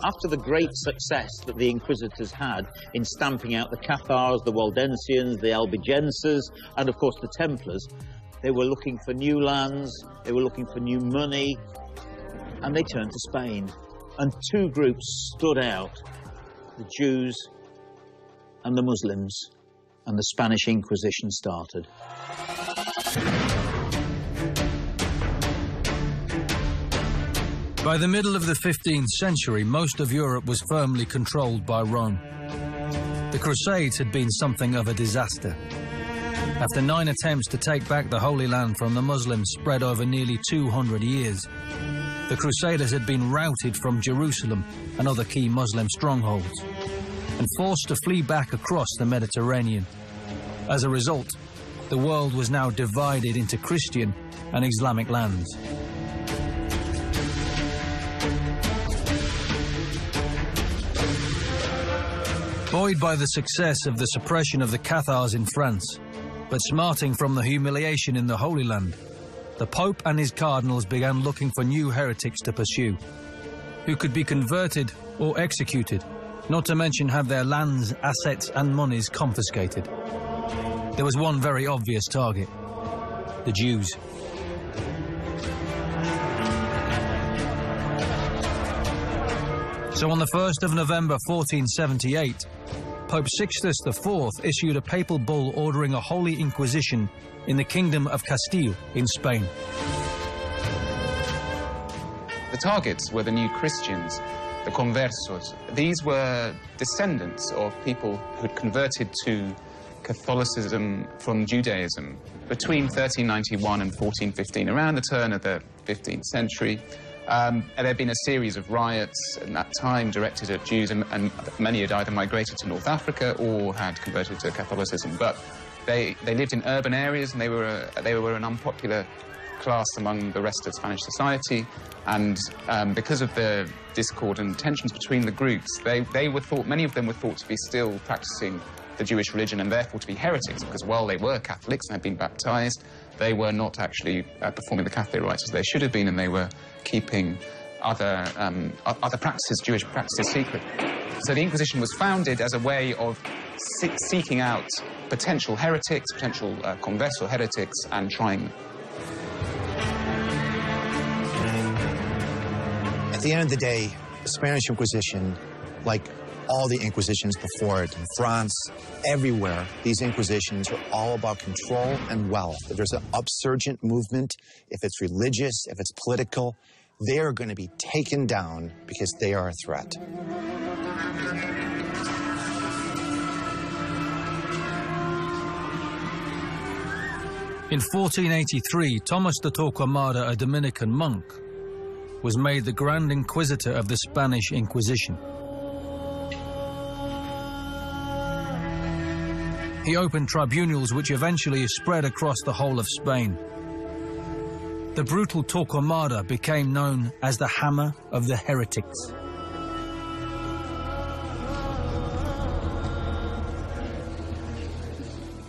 After the great success that the Inquisitors had in stamping out the Cathars, the Waldensians, the Albigenses, and of course the Templars, they were looking for new lands, they were looking for new money, and they turned to Spain. And two groups stood out, the Jews and the Muslims, and the Spanish Inquisition started. By the middle of the 15th century, most of Europe was firmly controlled by Rome. The Crusades had been something of a disaster. After 9 attempts to take back the Holy Land from the Muslims spread over nearly 200 years, the Crusaders had been routed from Jerusalem and other key Muslim strongholds, and forced to flee back across the Mediterranean. As a result, the world was now divided into Christian and Islamic lands. Buoyed by the success of the suppression of the Cathars in France, but smarting from the humiliation in the Holy Land, the Pope and his cardinals began looking for new heretics to pursue, who could be converted or executed, not to mention have their lands, assets and monies confiscated. There was one very obvious target: the Jews. So on the 1st of November 1478, Pope Sixtus IV issued a papal bull ordering a holy inquisition in the Kingdom of Castile in Spain. The targets were the new Christians, the conversos. These were descendants of people who'd converted to Catholicism from Judaism between 1391 and 1415, around the turn of the 15th century. And there had been a series of riots in that time directed at Jews, and many had either migrated to North Africa or had converted to Catholicism. But they lived in urban areas, and they were an unpopular class among the rest of Spanish society, and because of the discord and tensions between the groups, many of them were thought to be still practicing the Jewish religion and therefore to be heretics, because while they were Catholics and had been baptized, they were not actually performing the Catholic rites as they should have been, and they were keeping other practices, Jewish practices, secret. So the Inquisition was founded as a way of seeking out potential heretics, potential converts or heretics, and trying them. At the end of the day, the Spanish Inquisition, like all the Inquisitions before it, in France, everywhere, these Inquisitions are all about control and wealth. If there's an upsurgent movement, if it's religious, if it's political, they are going to be taken down because they are a threat. In 1483, Thomas de Torquemada, a Dominican monk, was made the Grand Inquisitor of the Spanish Inquisition. He opened tribunals which eventually spread across the whole of Spain. The brutal Torquemada became known as the Hammer of the Heretics.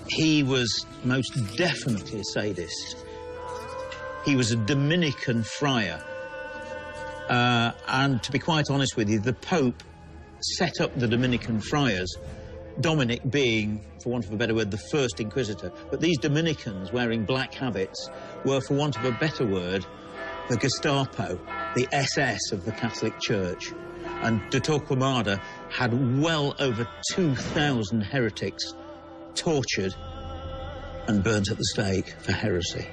He was most definitely a sadist. He was a Dominican friar. And to be quite honest with you, the Pope set up the Dominican friars, Dominic being, for want of a better word, the first inquisitor. But these Dominicans wearing black habits were, for want of a better word, the Gestapo, the SS of the Catholic Church. And de Torquemada had well over 2,000 heretics tortured and burnt at the stake for heresy.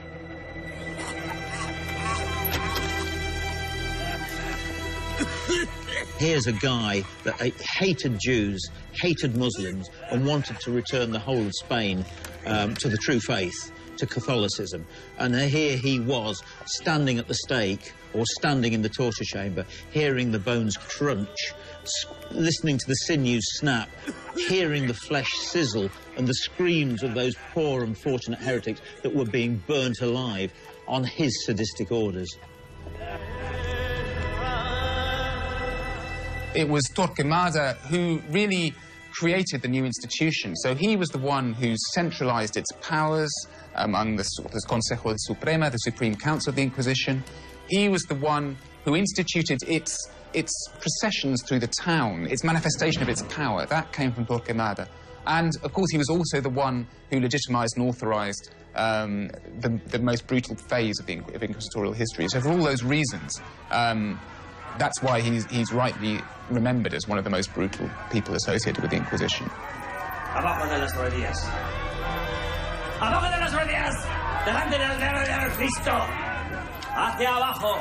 Here's a guy that hated Jews, hated Muslims, and wanted to return the whole of Spain to the true faith, to Catholicism. And here he was, standing at the stake, or standing in the torture chamber, hearing the bones crunch, listening to the sinews snap, hearing the flesh sizzle, and the screams of those poor unfortunate heretics that were being burnt alive on his sadistic orders. It was Torquemada who really created the new institution. So he was the one who centralized its powers among the Consejo Suprema, the Supreme Council of the Inquisition. He was the one who instituted its processions through the town, its manifestation of its power. That came from Torquemada. And, of course, he was also the one who legitimized and authorized the most brutal phase of inquisitorial history. So for all those reasons, that's why he's rightly remembered as one of the most brutal people associated with the Inquisition. Abajo de las rodillas. Abajo de las rodillas. Delante del Cristo. Hacia abajo.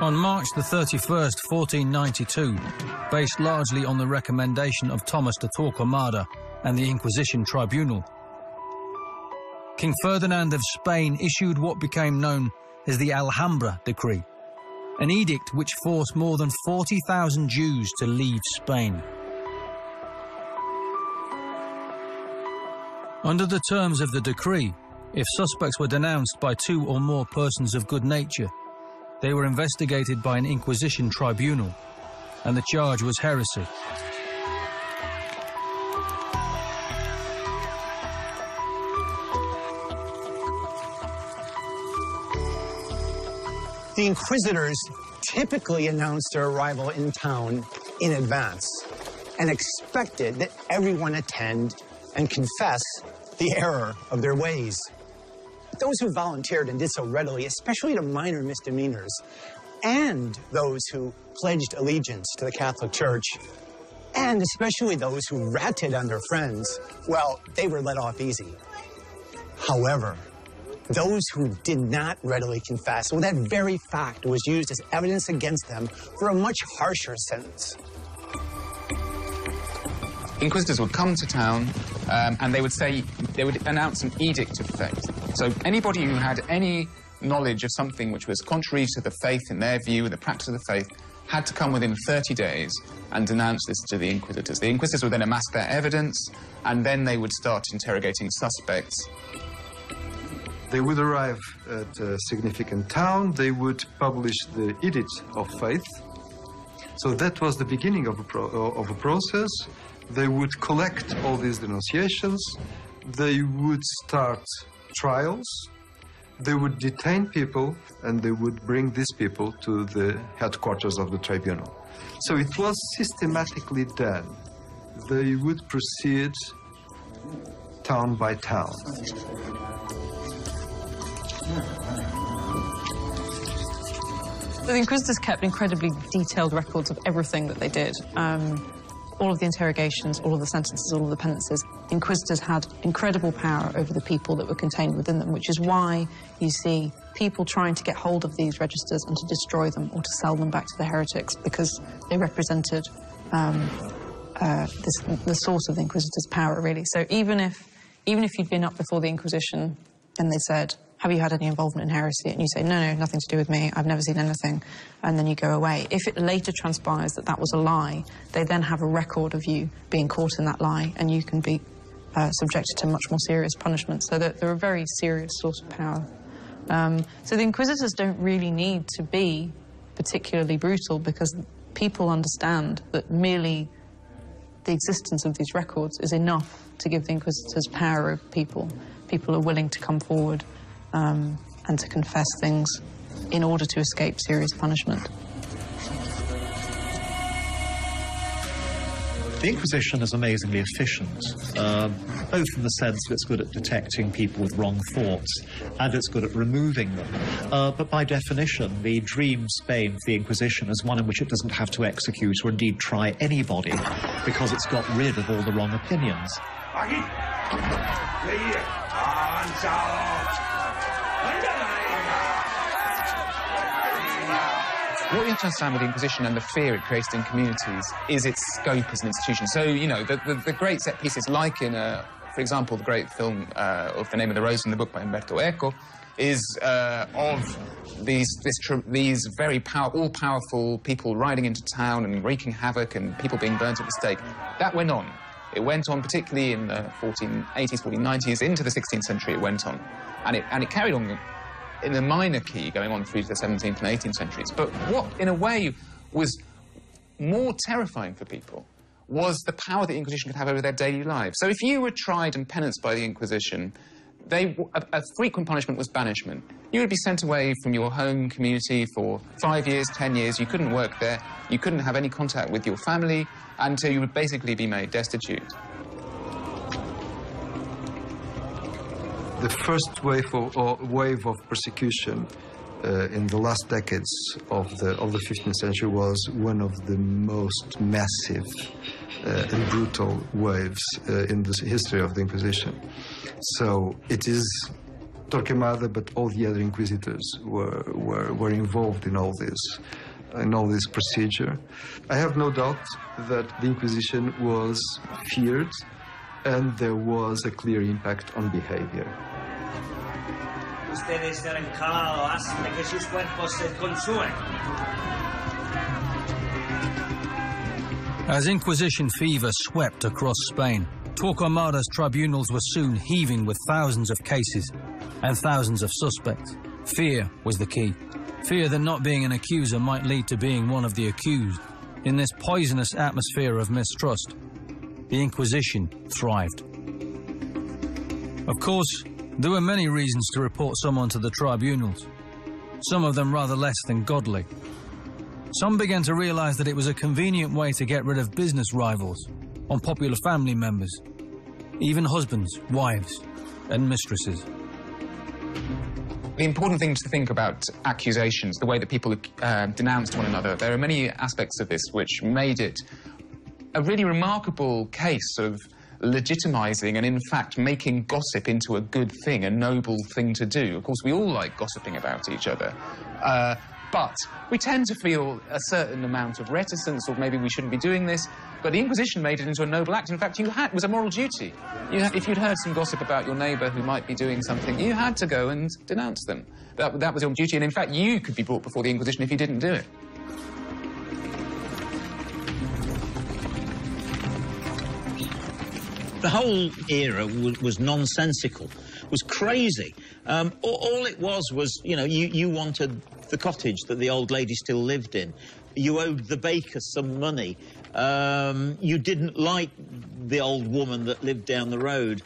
On March the 31st, 1492, based largely on the recommendation of Thomas de Torquemada and the Inquisition Tribunal, King Ferdinand of Spain issued what became known as the Alhambra Decree, an edict which forced more than 40,000 Jews to leave Spain. Under the terms of the decree, if suspects were denounced by 2 or more persons of good nature, they were investigated by an Inquisition tribunal, and the charge was heresy. The inquisitors typically announced their arrival in town in advance and expected that everyone attend and confess the error of their ways. Those who volunteered and did so readily, especially to minor misdemeanors, and those who pledged allegiance to the Catholic Church, and especially those who ratted on their friends, well, they were let off easy. However, those who did not readily confess, well, that very fact was used as evidence against them for a much harsher sentence. Inquisitors would come to town and they would announce an edict of faith. So anybody who had any knowledge of something which was contrary to the faith in their view, the practice of the faith, had to come within 30 days and denounce this to the inquisitors. The inquisitors would then amass their evidence, and then they would start interrogating suspects. They would arrive at a significant town, they would publish the Edict of Faith. So that was the beginning of a process. They would collect all these denunciations, they would start trials, they would detain people, and they would bring these people to the headquarters of the tribunal. So it was systematically done. They would proceed town by town. The Inquisitors kept incredibly detailed records of everything that they did. All of the interrogations, all of the sentences, all of the penances. The Inquisitors had incredible power over the people that were contained within them, which is why you see people trying to get hold of these registers and to destroy them or to sell them back to the heretics, because they represented the source of the Inquisitors' power, really. So even if you'd been up before the Inquisition and they said, have you had any involvement in heresy? And you say, no, nothing to do with me, I've never seen anything, and then you go away. If it later transpires that that was a lie, they then have a record of you being caught in that lie, and you can be subjected to much more serious punishment. So they're a very serious source of power. So the Inquisitors don't really need to be particularly brutal, because people understand that merely the existence of these records is enough to give the Inquisitors power over people. People are willing to come forward and to confess things in order to escape serious punishment. The Inquisition is amazingly efficient, both in the sense that it's good at detecting people with wrong thoughts, and it's good at removing them. But by definition, the dream Spain for the Inquisition is one in which it doesn't have to execute or indeed try anybody, because it's got rid of all the wrong opinions. What you have to understand with the Inquisition and the fear it created in communities is its scope as an institution. So, you know, the great set pieces, like in, for example, the great film of The Name of the Rose in the book by Umberto Eco, is of these very all-powerful people riding into town and wreaking havoc and people being burnt at the stake. That went on. It went on particularly in the 1480s, 1490s, into the 16th century it went on. And it carried on in a minor key going on through to the 17th and 18th centuries. But what, in a way, was more terrifying for people was the power the Inquisition could have over their daily lives. So if you were tried and penanced by the Inquisition, a frequent punishment was banishment. You would be sent away from your home community for 5 years, 10 years. You couldn't work there. You couldn't have any contact with your family until you would basically be made destitute. The first wave of persecution in the last decades of the 15th century was one of the most massive and brutal waves in the history of the Inquisition. So it is Torquemada, but all the other inquisitors were involved in all this procedure. I have no doubt that the Inquisition was feared, and there was a clear impact on behavior. Ustedes serán calados hasta que sus cuerpos se consumen. As Inquisition fever swept across Spain, Torquemada's tribunals were soon heaving with thousands of cases and thousands of suspects. Fear was the key. Fear that not being an accuser might lead to being one of the accused. In this poisonous atmosphere of mistrust, the Inquisition thrived. Of course, there were many reasons to report someone to the tribunals, some of them rather less than godly. Some began to realize that it was a convenient way to get rid of business rivals, unpopular family members, even husbands, wives, and mistresses. The important thing to think about accusations, the way that people denounced one another, there are many aspects of this which made it a really remarkable case of legitimizing and, in fact, making gossip into a good thing, a noble thing to do. Of course, we all like gossiping about each other. But we tend to feel a certain amount of reticence, or maybe we shouldn't be doing this. But the Inquisition made it into a noble act. In fact, it was a moral duty. If you'd heard some gossip about your neighbour who might be doing something, you had to go and denounce them. That was your duty, and in fact, you could be brought before the Inquisition if you didn't do it. The whole era was nonsensical, was crazy. All it was, you know, you wanted the cottage that the old lady still lived in. You owed the baker some money. You didn't like the old woman that lived down the road.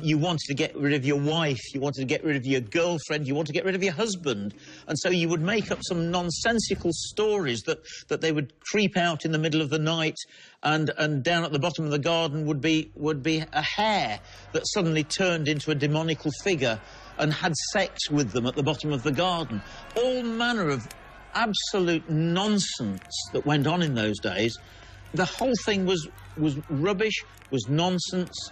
You wanted to get rid of your wife. You wanted to get rid of your girlfriend. You wanted to get rid of your husband. And so you would make up some nonsensical stories that they would creep out in the middle of the night, and down at the bottom of the garden would be a hare that suddenly turned into a demonical figure and had sex with them at the bottom of the garden. All manner of absolute nonsense that went on in those days. The whole thing was rubbish, was nonsense,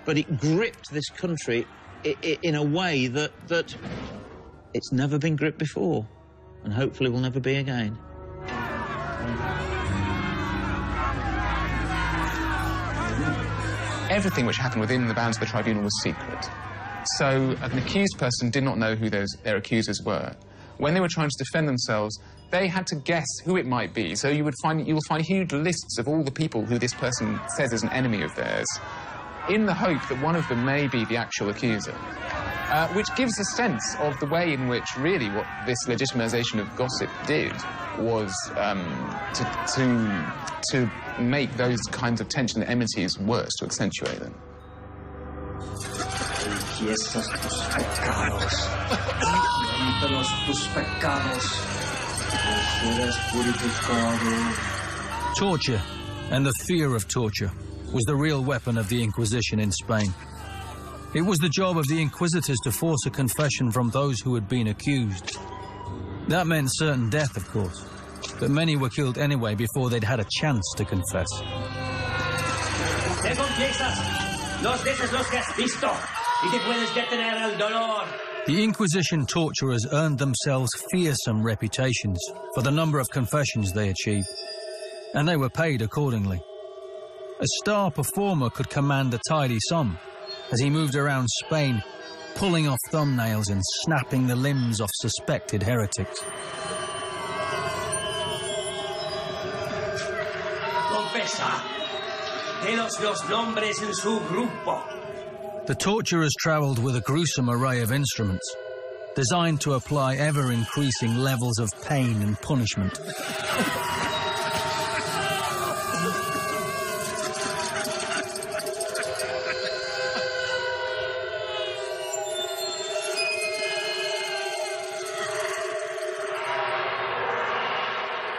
but it gripped this country in a way that it's never been gripped before, and hopefully will never be again. Everything which happened within the bounds of the tribunal was secret. So an accused person did not know who their accusers were. When they were trying to defend themselves, they had to guess who it might be. So you will find huge lists of all the people who this person says is an enemy of theirs, in the hope that one of them may be the actual accuser. Which gives a sense of the way in which, really, what this legitimization of gossip did was to make those kinds of tension and enmities worse, to accentuate them. Torture, and the fear of torture, was the real weapon of the Inquisition in Spain. It was the job of the inquisitors to force a confession from those who had been accused. That meant certain death, of course, but many were killed anyway before they'd had a chance to confess. The Inquisition torturers earned themselves fearsome reputations for the number of confessions they achieved, and they were paid accordingly. A star performer could command a tidy sum as he moved around Spain, pulling off thumbnails and snapping the limbs of suspected heretics. The torturers travelled with a gruesome array of instruments, designed to apply ever-increasing levels of pain and punishment.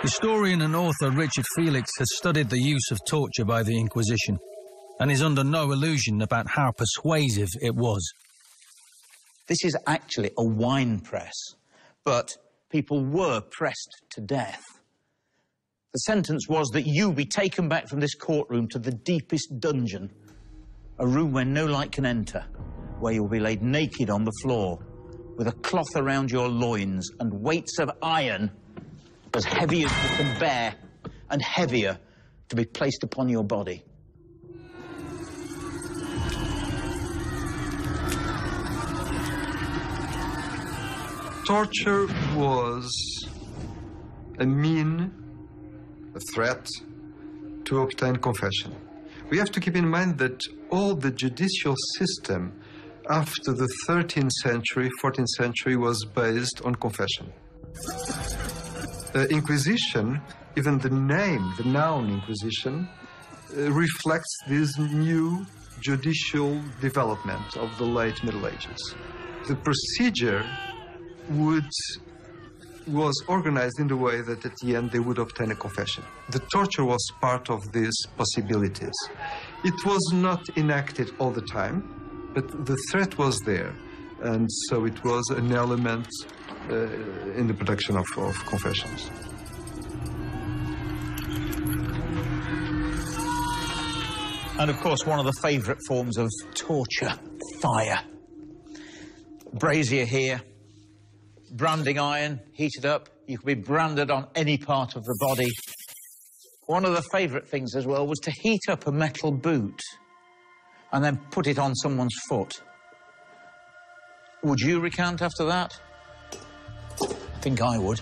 Historian and author Richard Felix has studied the use of torture by the Inquisition and is under no illusion about how persuasive it was. This is actually a wine press, but people were pressed to death. The sentence was that you be taken back from this courtroom to the deepest dungeon, a room where no light can enter, where you'll be laid naked on the floor, with a cloth around your loins and weights of iron as heavy as you can bear, and heavier, to be placed upon your body. Torture was a threat to obtain confession. We have to keep in mind that all the judicial system after the 13th century, 14th century was based on confession. Inquisition, even the name, the noun Inquisition, reflects this new judicial development of the late Middle Ages. The procedure was organized in the way that at the end they would obtain a confession. The torture was part of these possibilities. It was not enacted all the time, but the threat was there, and so it was an element in the production of confessions. And of course, one of the favourite forms of torture, fire. Brazier here, branding iron, heated up. You could be branded on any part of the body. One of the favourite things as well was to heat up a metal boot and then put it on someone's foot. Would you recant after that? I think I would.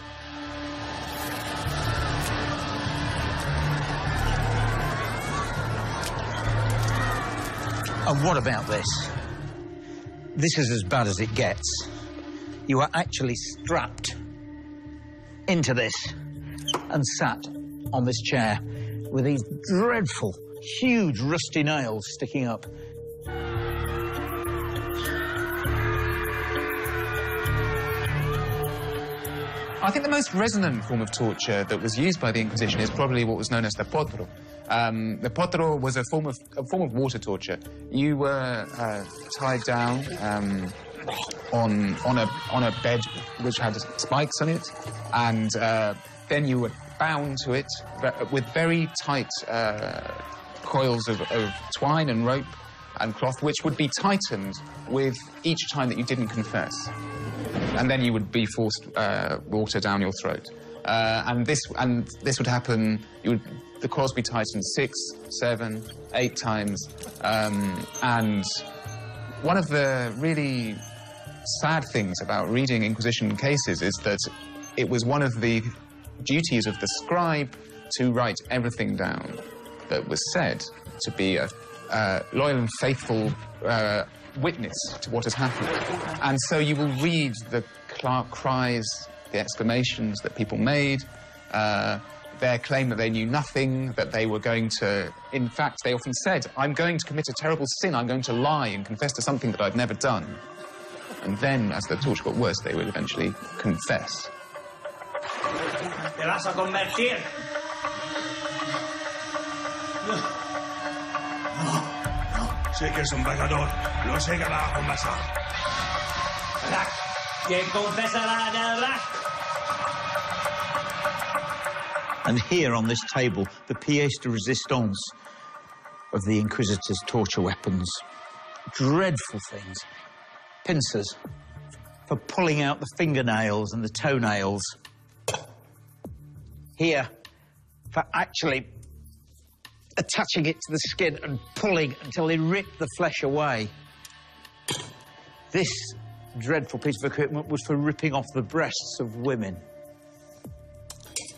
And what about this? This is as bad as it gets. You are actually strapped into this and sat on this chair with these dreadful, huge, rusty nails sticking up. I think the most resonant form of torture that was used by the Inquisition is probably what was known as the potro. The potro was a form of water torture. You were tied down on a bed which had spikes on it, and then you were bound to it with very tight coils of twine and rope and cloth, which would be tightened with each time that you didn't confess. And then you would be forced water down your throat. And this would happen, the coils would be tightened 6, 7, 8 times. And one of the really sad things about reading Inquisition cases is that it was one of the duties of the scribe to write everything down that was said, to be a loyal and faithful witness to what has happened. And so you will read the cries, the exclamations that people made, their claim that they knew nothing, that they were going to... In fact, they often said, I'm going to commit a terrible sin, I'm going to lie and confess to something that I've never done. And then, as the torture got worse, they would eventually confess. Te vas a convertir. Sé que es un pecador. Lo sé que va a confesar. ¿Quién confesará del rack? And here on this table, the pièce de résistance of the Inquisitors' torture weapons. Dreadful things. Pincers for pulling out the fingernails and the toenails. Here, for actually attaching it to the skin and pulling until they rip the flesh away. This dreadful piece of equipment was for ripping off the breasts of women.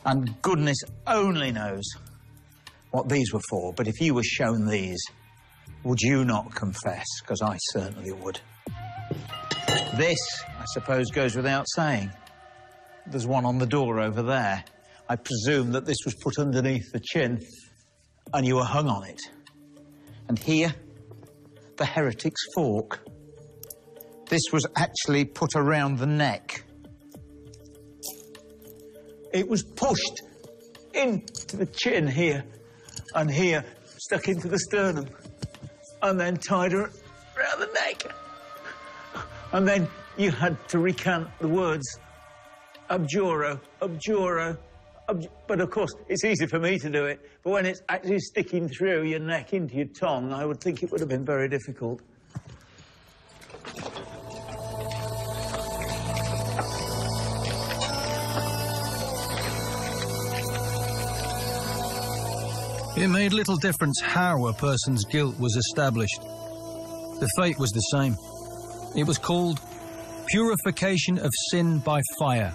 And goodness only knows what these were for, but if you were shown these, would you not confess? Because I certainly would. This, I suppose, goes without saying. There's one on the door over there. I presume that this was put underneath the chin and you were hung on it. And here, the heretic's fork. This was actually put around the neck. It was pushed into the chin here and here, stuck into the sternum, and then tied around the neck. And then you had to recant the words, abjuro, abjuro, but of course, it's easy for me to do it, but when it's actually sticking through your neck into your tongue, I would think it would have been very difficult. It made little difference how a person's guilt was established. The fate was the same. It was called purification of sin by fire,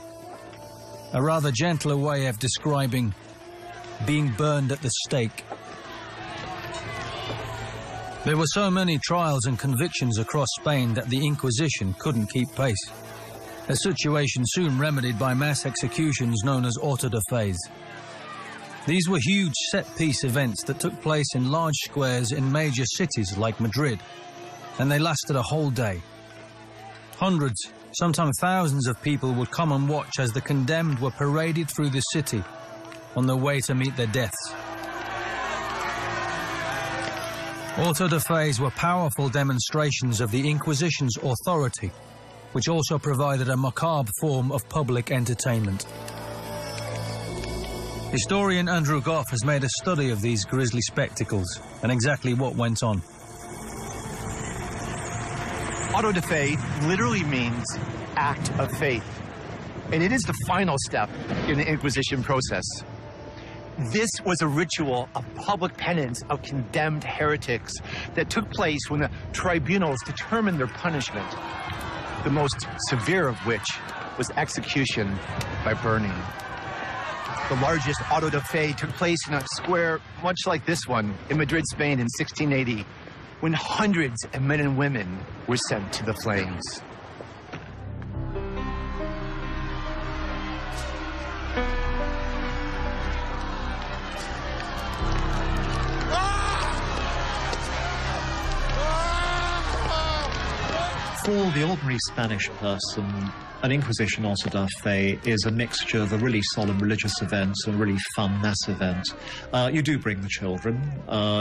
a rather gentler way of describing being burned at the stake. There were so many trials and convictions across Spain that the Inquisition couldn't keep pace, a situation soon remedied by mass executions known as auto de fe. These were huge set-piece events that took place in large squares in major cities like Madrid, and they lasted a whole day. Hundreds, sometimes thousands of people would come and watch as the condemned were paraded through the city on their way to meet their deaths. Auto de fe were powerful demonstrations of the Inquisition's authority, which also provided a macabre form of public entertainment. Historian Andrew Goff has made a study of these grisly spectacles and exactly what went on. Auto de fe literally means act of faith, and it is the final step in the Inquisition process. This was a ritual of public penance of condemned heretics that took place when the tribunals determined their punishment, the most severe of which was execution by burning. The largest auto de fe took place in a square much like this one in Madrid, Spain in 1680. when hundreds of men and women were sent to the flames. For the ordinary Spanish person, an Inquisition auto da fe is a mixture of a really solemn religious event and a really fun mass event. You do bring the children,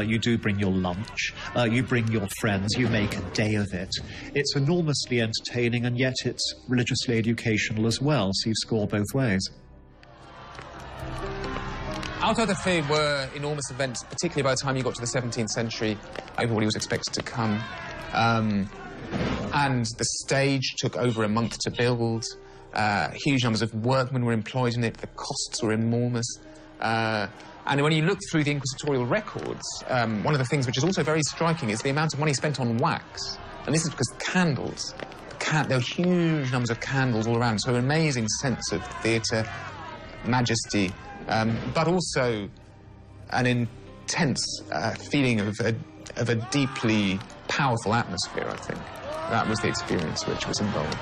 you do bring your lunch, you bring your friends, you make a day of it. It's enormously entertaining and yet it's religiously educational as well, so you score both ways. Auto da fe were enormous events, particularly by the time you got to the 17th century. Everybody was expected to come. And the stage took over a month to build. Huge numbers of workmen were employed in it. The costs were enormous. And when you look through the inquisitorial records, one of the things which is also very striking is the amount of money spent on wax. And this is because candles, there were huge numbers of candles all around, so an amazing sense of theatre, majesty, but also an intense feeling of a deeply powerful atmosphere, I think. That was the experience which was involved.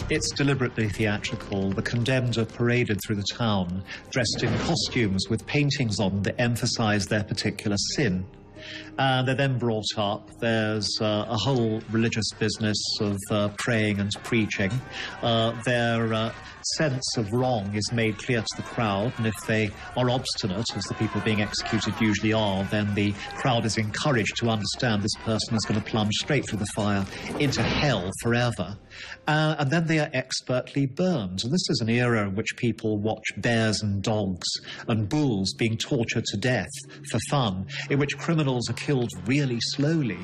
It's deliberately theatrical. The condemned are paraded through the town, dressed in costumes with paintings on that emphasize their particular sin. They're then brought up. There's a whole religious business of praying and preaching. Their sense of wrong is made clear to the crowd, and if they are obstinate, as the people being executed usually are, then the crowd is encouraged to understand this person is going to plunge straight through the fire into hell forever. And then they are expertly burned. And this is an era in which people watch bears and dogs and bulls being tortured to death for fun, in which criminals are killed really slowly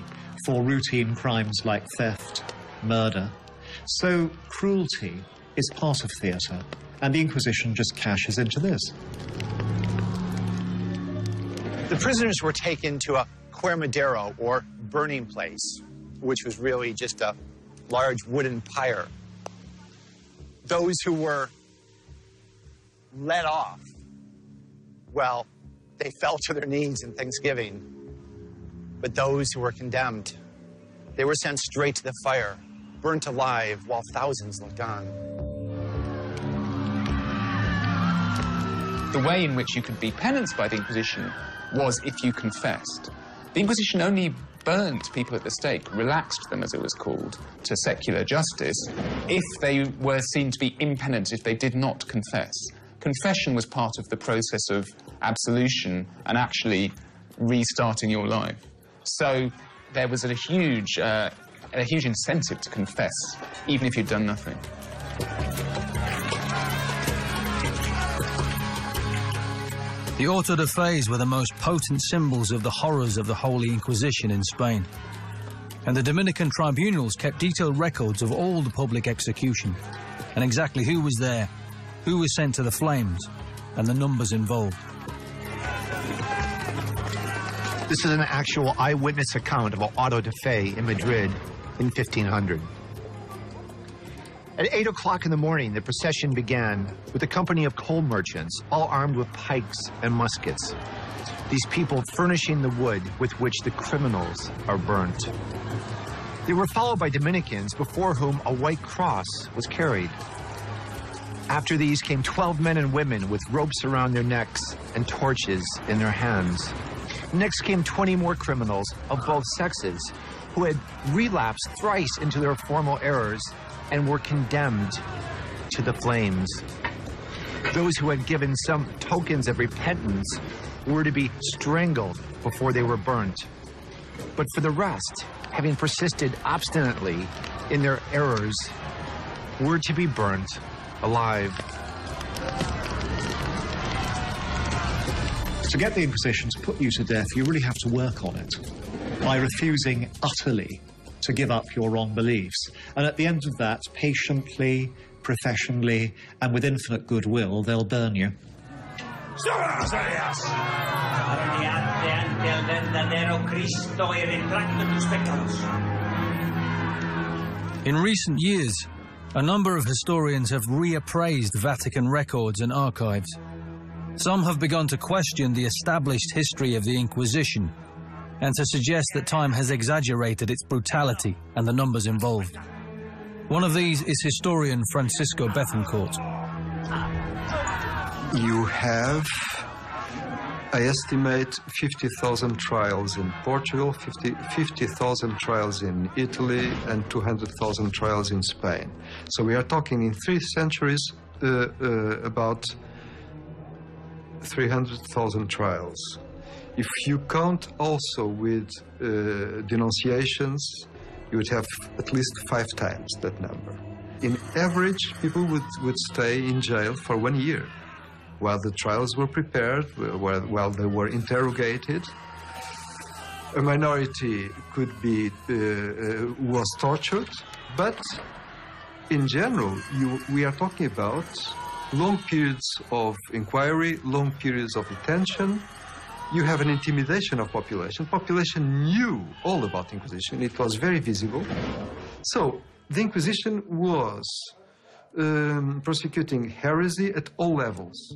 for routine crimes like theft, murder. So cruelty is part of theatre, and the Inquisition just cashes into this. The prisoners were taken to a quemadero, or burning place, which was really just a large wooden pyre. Those who were let off, well, they fell to their knees in thanksgiving. But those who were condemned, they were sent straight to the fire, burnt alive while thousands looked on. The way in which you could be penanced by the Inquisition was if you confessed. The Inquisition only burnt people at the stake, relaxed them, as it was called, to secular justice, if they were seen to be impenitent, if they did not confess. Confession was part of the process of absolution and actually restarting your life. So there was a huge incentive to confess, even if you'd done nothing. The auto da fes were the most potent symbols of the horrors of the Holy Inquisition in Spain. And the Dominican tribunals kept detailed records of all the public execution, and exactly who was there, who was sent to the flames, and the numbers involved. This is an actual eyewitness account of an auto da fe in Madrid in 1500. At 8 o'clock in the morning, the procession began with a company of coal merchants, all armed with pikes and muskets. These people furnishing the wood with which the criminals are burnt. They were followed by Dominicans, before whom a white cross was carried. After these came 12 men and women with ropes around their necks and torches in their hands. Next came 20 more criminals of both sexes who had relapsed thrice into their formal errors and were condemned to the flames. Those who had given some tokens of repentance were to be strangled before they were burnt. But for the rest, having persisted obstinately in their errors, were to be burnt alive. To get the Inquisition to put you to death, you really have to work on it by refusing utterly to give up your wrong beliefs. And at the end of that, patiently, professionally, and with infinite goodwill, they'll burn you. In recent years, a number of historians have reappraised Vatican records and archives. Some have begun to question the established history of the Inquisition and to suggest that time has exaggerated its brutality and the numbers involved. One of these is historian Francisco Bethencourt. You have, I estimate, 50,000 trials in Portugal, 50,000 trials in Italy, and 200,000 trials in Spain. So we are talking in 3 centuries about 300,000 trials. If you count also with denunciations, you would have at least 5 times that number. In average, people would stay in jail for 1 year while the trials were prepared, while they were interrogated. A minority could be was tortured, but in general, we are talking about long periods of inquiry, long periods of detention. You have an intimidation of population. Population knew all about the Inquisition. It was very visible. So the Inquisition was prosecuting heresy at all levels.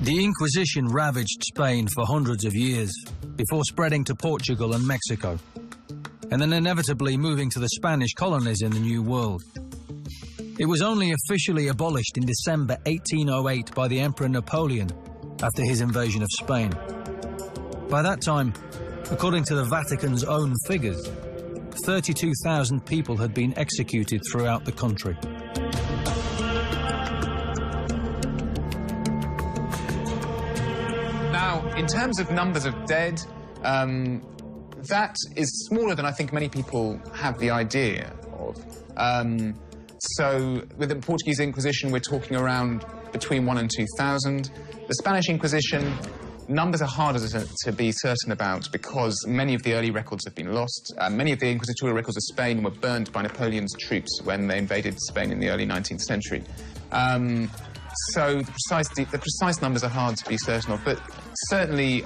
The Inquisition ravaged Spain for hundreds of years before spreading to Portugal and Mexico, and then inevitably moving to the Spanish colonies in the New World. It was only officially abolished in December 1808 by the Emperor Napoleon after his invasion of Spain. By that time, according to the Vatican's own figures, 32,000 people had been executed throughout the country. Now, in terms of numbers of dead, that is smaller than I think many people have the idea of. So with the Portuguese Inquisition, we're talking around between 1,000 and 2,000. The Spanish Inquisition, numbers are harder to be certain about because many of the early records have been lost. Many of the inquisitorial records of Spain were burned by Napoleon's troops when they invaded Spain in the early 19th century. So the precise numbers are hard to be certain of, but certainly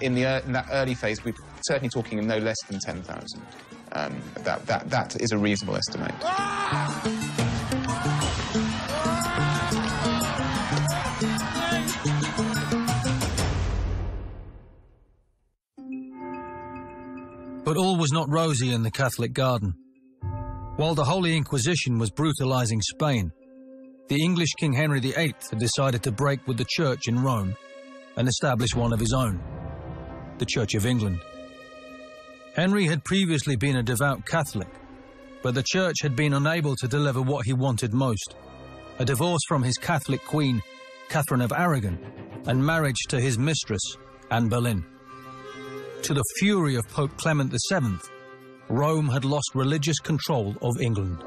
in that early phase, we're certainly talking no less than 10,000. That is a reasonable estimate. But all was not rosy in the Catholic garden. While the Holy Inquisition was brutalizing Spain, the English King Henry VIII had decided to break with the Church in Rome and establish one of his own, the Church of England. Henry had previously been a devout Catholic, but the Church had been unable to deliver what he wanted most, a divorce from his Catholic queen, Catherine of Aragon, and marriage to his mistress, Anne Boleyn. To the fury of Pope Clement VII, Rome had lost religious control of England.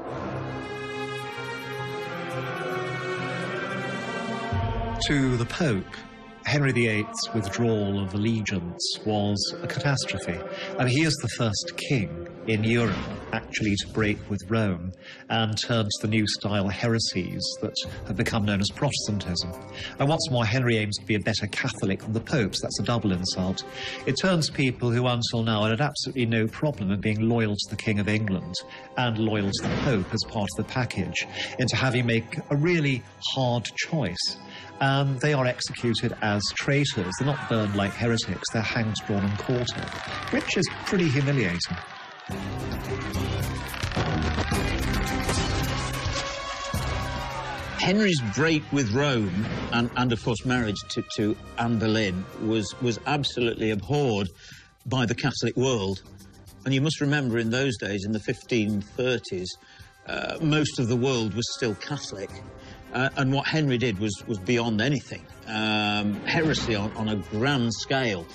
To the Pope, Henry VIII's withdrawal of allegiance was a catastrophe. I mean, he is the first king in Europe actually to break with Rome and turn to the new style heresies that have become known as Protestantism. And what's more, Henry aims to be a better Catholic than the popes. That's a double insult. It turns people who until now had absolutely no problem in being loyal to the King of England and loyal to the Pope as part of the package into having to make a really hard choice. And they are executed as traitors. They're not burned like heretics. They're hanged, drawn and quartered, which is pretty humiliating. Henry's break with Rome and of course marriage to Anne Boleyn was absolutely abhorred by the Catholic world. And you must remember in those days, in the 1530s, most of the world was still Catholic. And what Henry did was beyond anything. Heresy on a grand scale.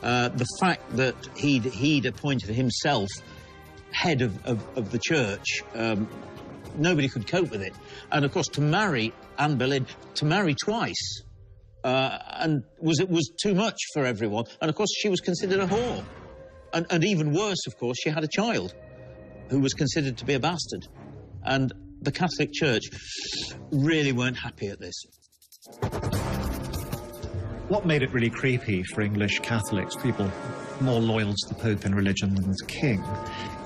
The fact that he'd appointed himself head of the church, nobody could cope with it. And of course, to marry Anne Boleyn, to marry twice, and was too much for everyone. And of course, she was considered a whore. And even worse, of course, she had a child who was considered to be a bastard. And the Catholic Church really weren't happy at this. What made it really creepy for English Catholics, people more loyal to the Pope in religion than the King,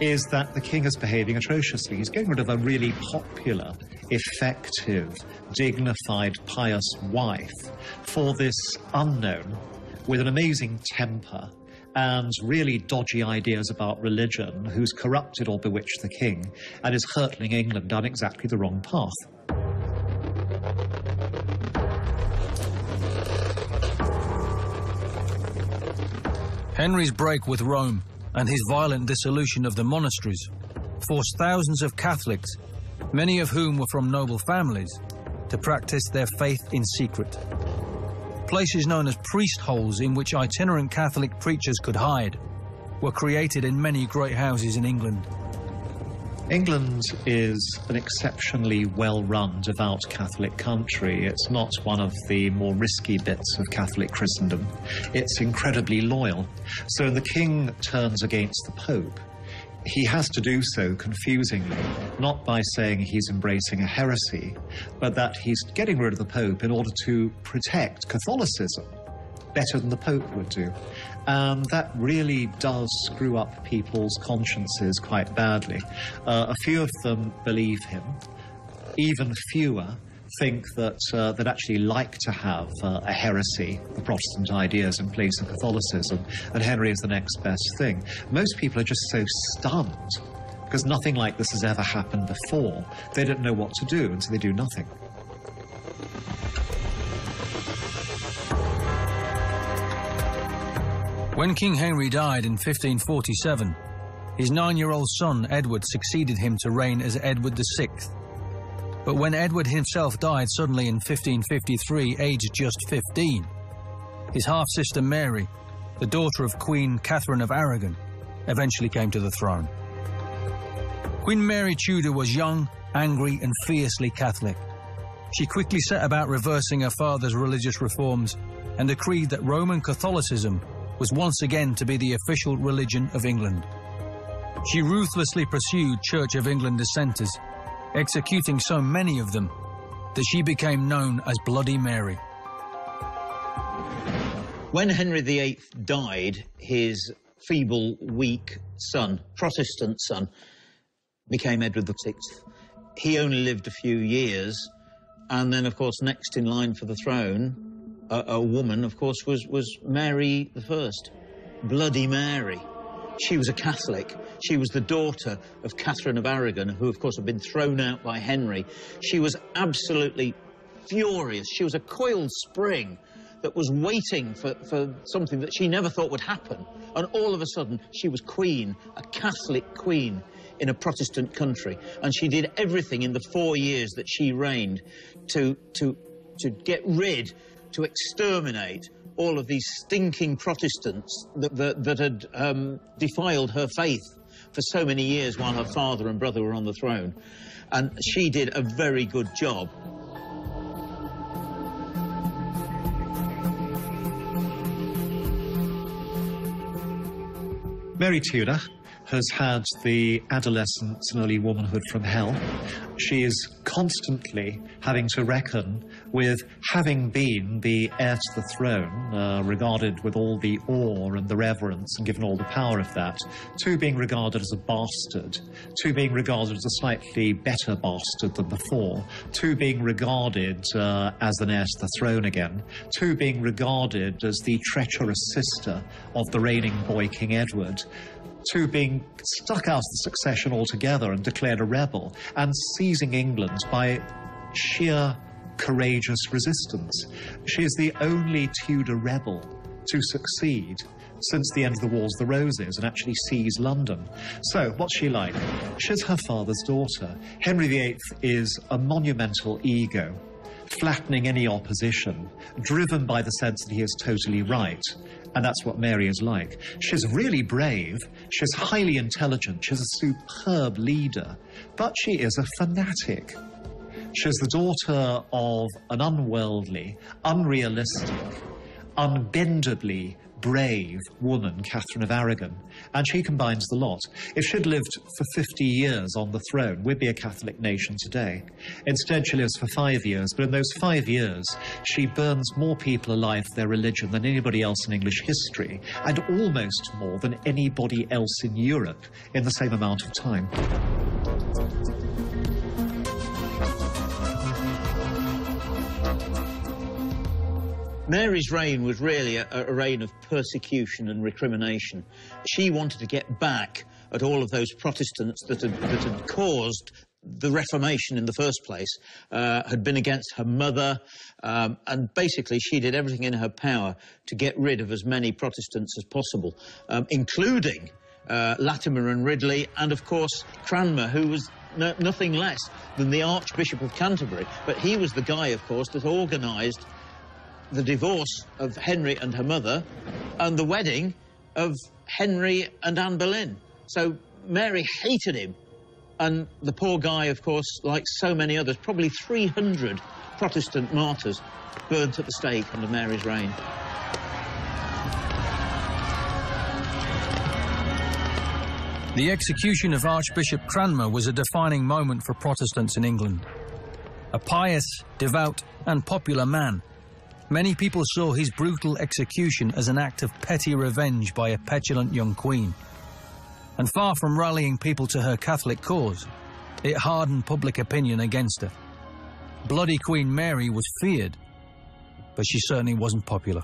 is that the King is behaving atrociously. He's getting rid of a really popular, effective, dignified, pious wife for this unknown with an amazing temper and really dodgy ideas about religion, who's corrupted or bewitched the King and is hurtling England down exactly the wrong path. Henry's break with Rome and his violent dissolution of the monasteries forced thousands of Catholics, many of whom were from noble families, to practice their faith in secret. Places known as priest holes in which itinerant Catholic preachers could hide were created in many great houses in England. England is an exceptionally well-run, devout Catholic country. It's not one of the more risky bits of Catholic Christendom. It's incredibly loyal. So when the King turns against the Pope, he has to do so confusingly, not by saying he's embracing a heresy, but that he's getting rid of the Pope in order to protect Catholicism better than the Pope would do. And that really does screw up people's consciences quite badly. A few of them believe him. Even fewer think that they'd actually like to have a heresy, the Protestant ideas, in place of Catholicism, and Henry is the next best thing. Most people are just so stunned because nothing like this has ever happened before. They don't know what to do, and so they do nothing. When King Henry died in 1547, his 9-year-old son Edward succeeded him to reign as Edward VI. But when Edward himself died suddenly in 1553, aged just 15, his half-sister Mary, the daughter of Queen Catherine of Aragon, eventually came to the throne. Queen Mary Tudor was young, angry, and fiercely Catholic. She quickly set about reversing her father's religious reforms and decreed that Roman Catholicism was once again to be the official religion of England. She ruthlessly pursued Church of England dissenters, executing so many of them that she became known as Bloody Mary. When Henry VIII died, his feeble, weak son, Protestant son, became Edward VI. He only lived a few years, and then, of course, next in line for the throne, a woman, of course, was Mary I, Bloody Mary. She was a Catholic. She was the daughter of Catherine of Aragon, who, of course, had been thrown out by Henry. She was absolutely furious. She was a coiled spring that was waiting for something that she never thought would happen. And all of a sudden, she was queen, a Catholic queen in a Protestant country. And she did everything in the 4 years that she reigned to get rid, to exterminate all of these stinking Protestants that had defiled her faith for so many years while her father and brother were on the throne. And she did a very good job. Mary Tudor has had the adolescence and early womanhood from hell. She is constantly having to reckon with having been the heir to the throne, regarded with all the awe and the reverence and given all the power of that, to being regarded as a bastard, to being regarded as a slightly better bastard than before, to being regarded as an heir to the throne again, to being regarded as the treacherous sister of the reigning boy King Edward, to being stuck out of the succession altogether and declared a rebel, and seizing England by sheer courageous resistance. She is the only Tudor rebel to succeed since the end of the Wars of the Roses and actually seize London. So, what's she like? She's her father's daughter. Henry VIII is a monumental ego, flattening any opposition, driven by the sense that he is totally right. And that's what Mary is like. She's really brave, she's highly intelligent, she's a superb leader, but she is a fanatic. She's the daughter of an unworldly, unrealistic, unbendably brave woman, Catherine of Aragon, and she combines the lot. If she'd lived for 50 years on the throne, we'd be a Catholic nation today. Instead, she lives for 5 years, but in those 5 years, she burns more people alive for their religion than anybody else in English history, and almost more than anybody else in Europe in the same amount of time. Mary's reign was really a reign of persecution and recrimination. She wanted to get back at all of those Protestants that had caused the Reformation in the first place, had been against her mother, and basically she did everything in her power to get rid of as many Protestants as possible, including Latimer and Ridley, and of course Cranmer, who was nothing less than the Archbishop of Canterbury. But he was the guy, of course, that organised the divorce of Henry and her mother and the wedding of Henry and Anne Boleyn. So Mary hated him, and the poor guy, of course, like so many others, probably 300 Protestant martyrs burnt at the stake under Mary's reign. The execution of Archbishop Cranmer was a defining moment for Protestants in England. A pious, devout and popular man, many people saw his brutal execution as an act of petty revenge by a petulant young queen. And far from rallying people to her Catholic cause, it hardened public opinion against her. Bloody Queen Mary was feared, but she certainly wasn't popular.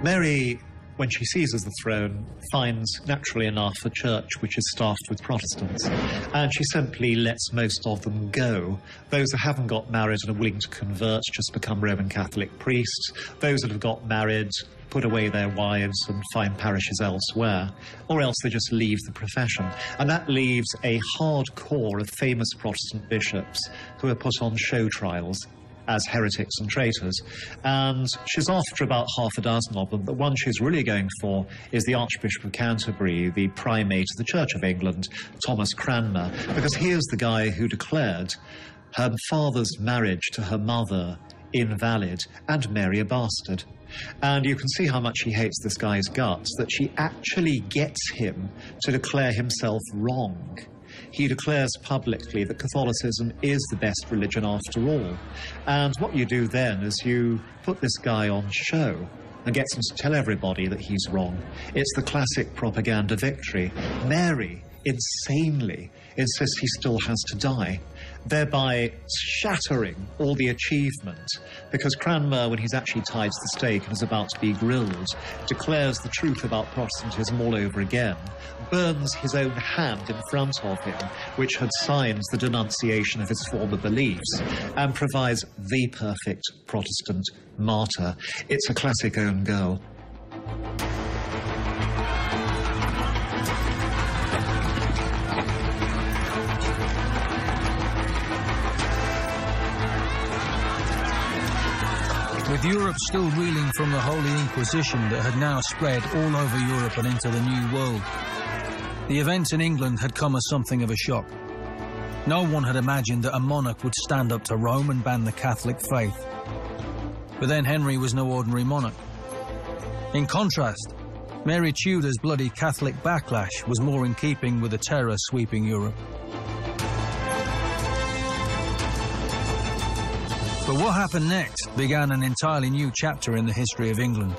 Mary, when she seizes the throne, finds, naturally enough, a church which is staffed with Protestants, and she simply lets most of them go. Those that haven't got married and are willing to convert just become Roman Catholic priests. Those that have got married put away their wives and find parishes elsewhere, or else they just leave the profession. And that leaves a hard core of famous Protestant bishops who are put on show trials as heretics and traitors. And she's after about half a dozen of them. The one she's really going for is the Archbishop of Canterbury, the primate of the Church of England, Thomas Cranmer, because he is the guy who declared her father's marriage to her mother invalid and Mary a bastard. And you can see how much she hates this guy's guts, that she actually gets him to declare himself wrong. He declares publicly that Catholicism is the best religion after all. And what you do then is you put this guy on show and gets him to tell everybody that he's wrong. It's the classic propaganda victory. Mary insanely insists he still has to die, thereby shattering all the achievement, because Cranmer, when he's actually tied to the stake and is about to be grilled, declares the truth about Protestantism all over again, burns his own hand in front of him, which had signed the denunciation of his former beliefs, and provides the perfect Protestant martyr. It's a classic own goal. With Europe still reeling from the Holy Inquisition that had now spread all over Europe and into the New World, the events in England had come as something of a shock. No one had imagined that a monarch would stand up to Rome and ban the Catholic faith. But then Henry was no ordinary monarch. In contrast, Mary Tudor's bloody Catholic backlash was more in keeping with the terror sweeping Europe. But what happened next began an entirely new chapter in the history of England.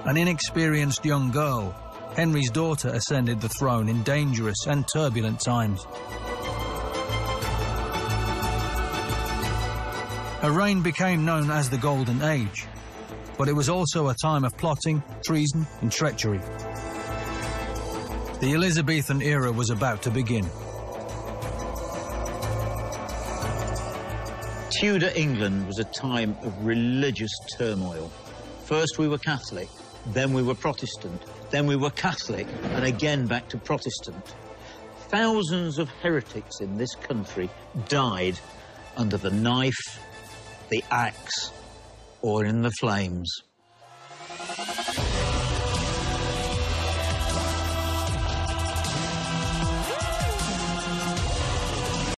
An inexperienced young girl, Henry's daughter, ascended the throne in dangerous and turbulent times. Her reign became known as the Golden Age, but it was also a time of plotting, treason and treachery. The Elizabethan era was about to begin. Tudor England was a time of religious turmoil. First we were Catholic, then we were Protestant, then we were Catholic, and again back to Protestant. Thousands of heretics in this country died under the knife, the axe, or in the flames.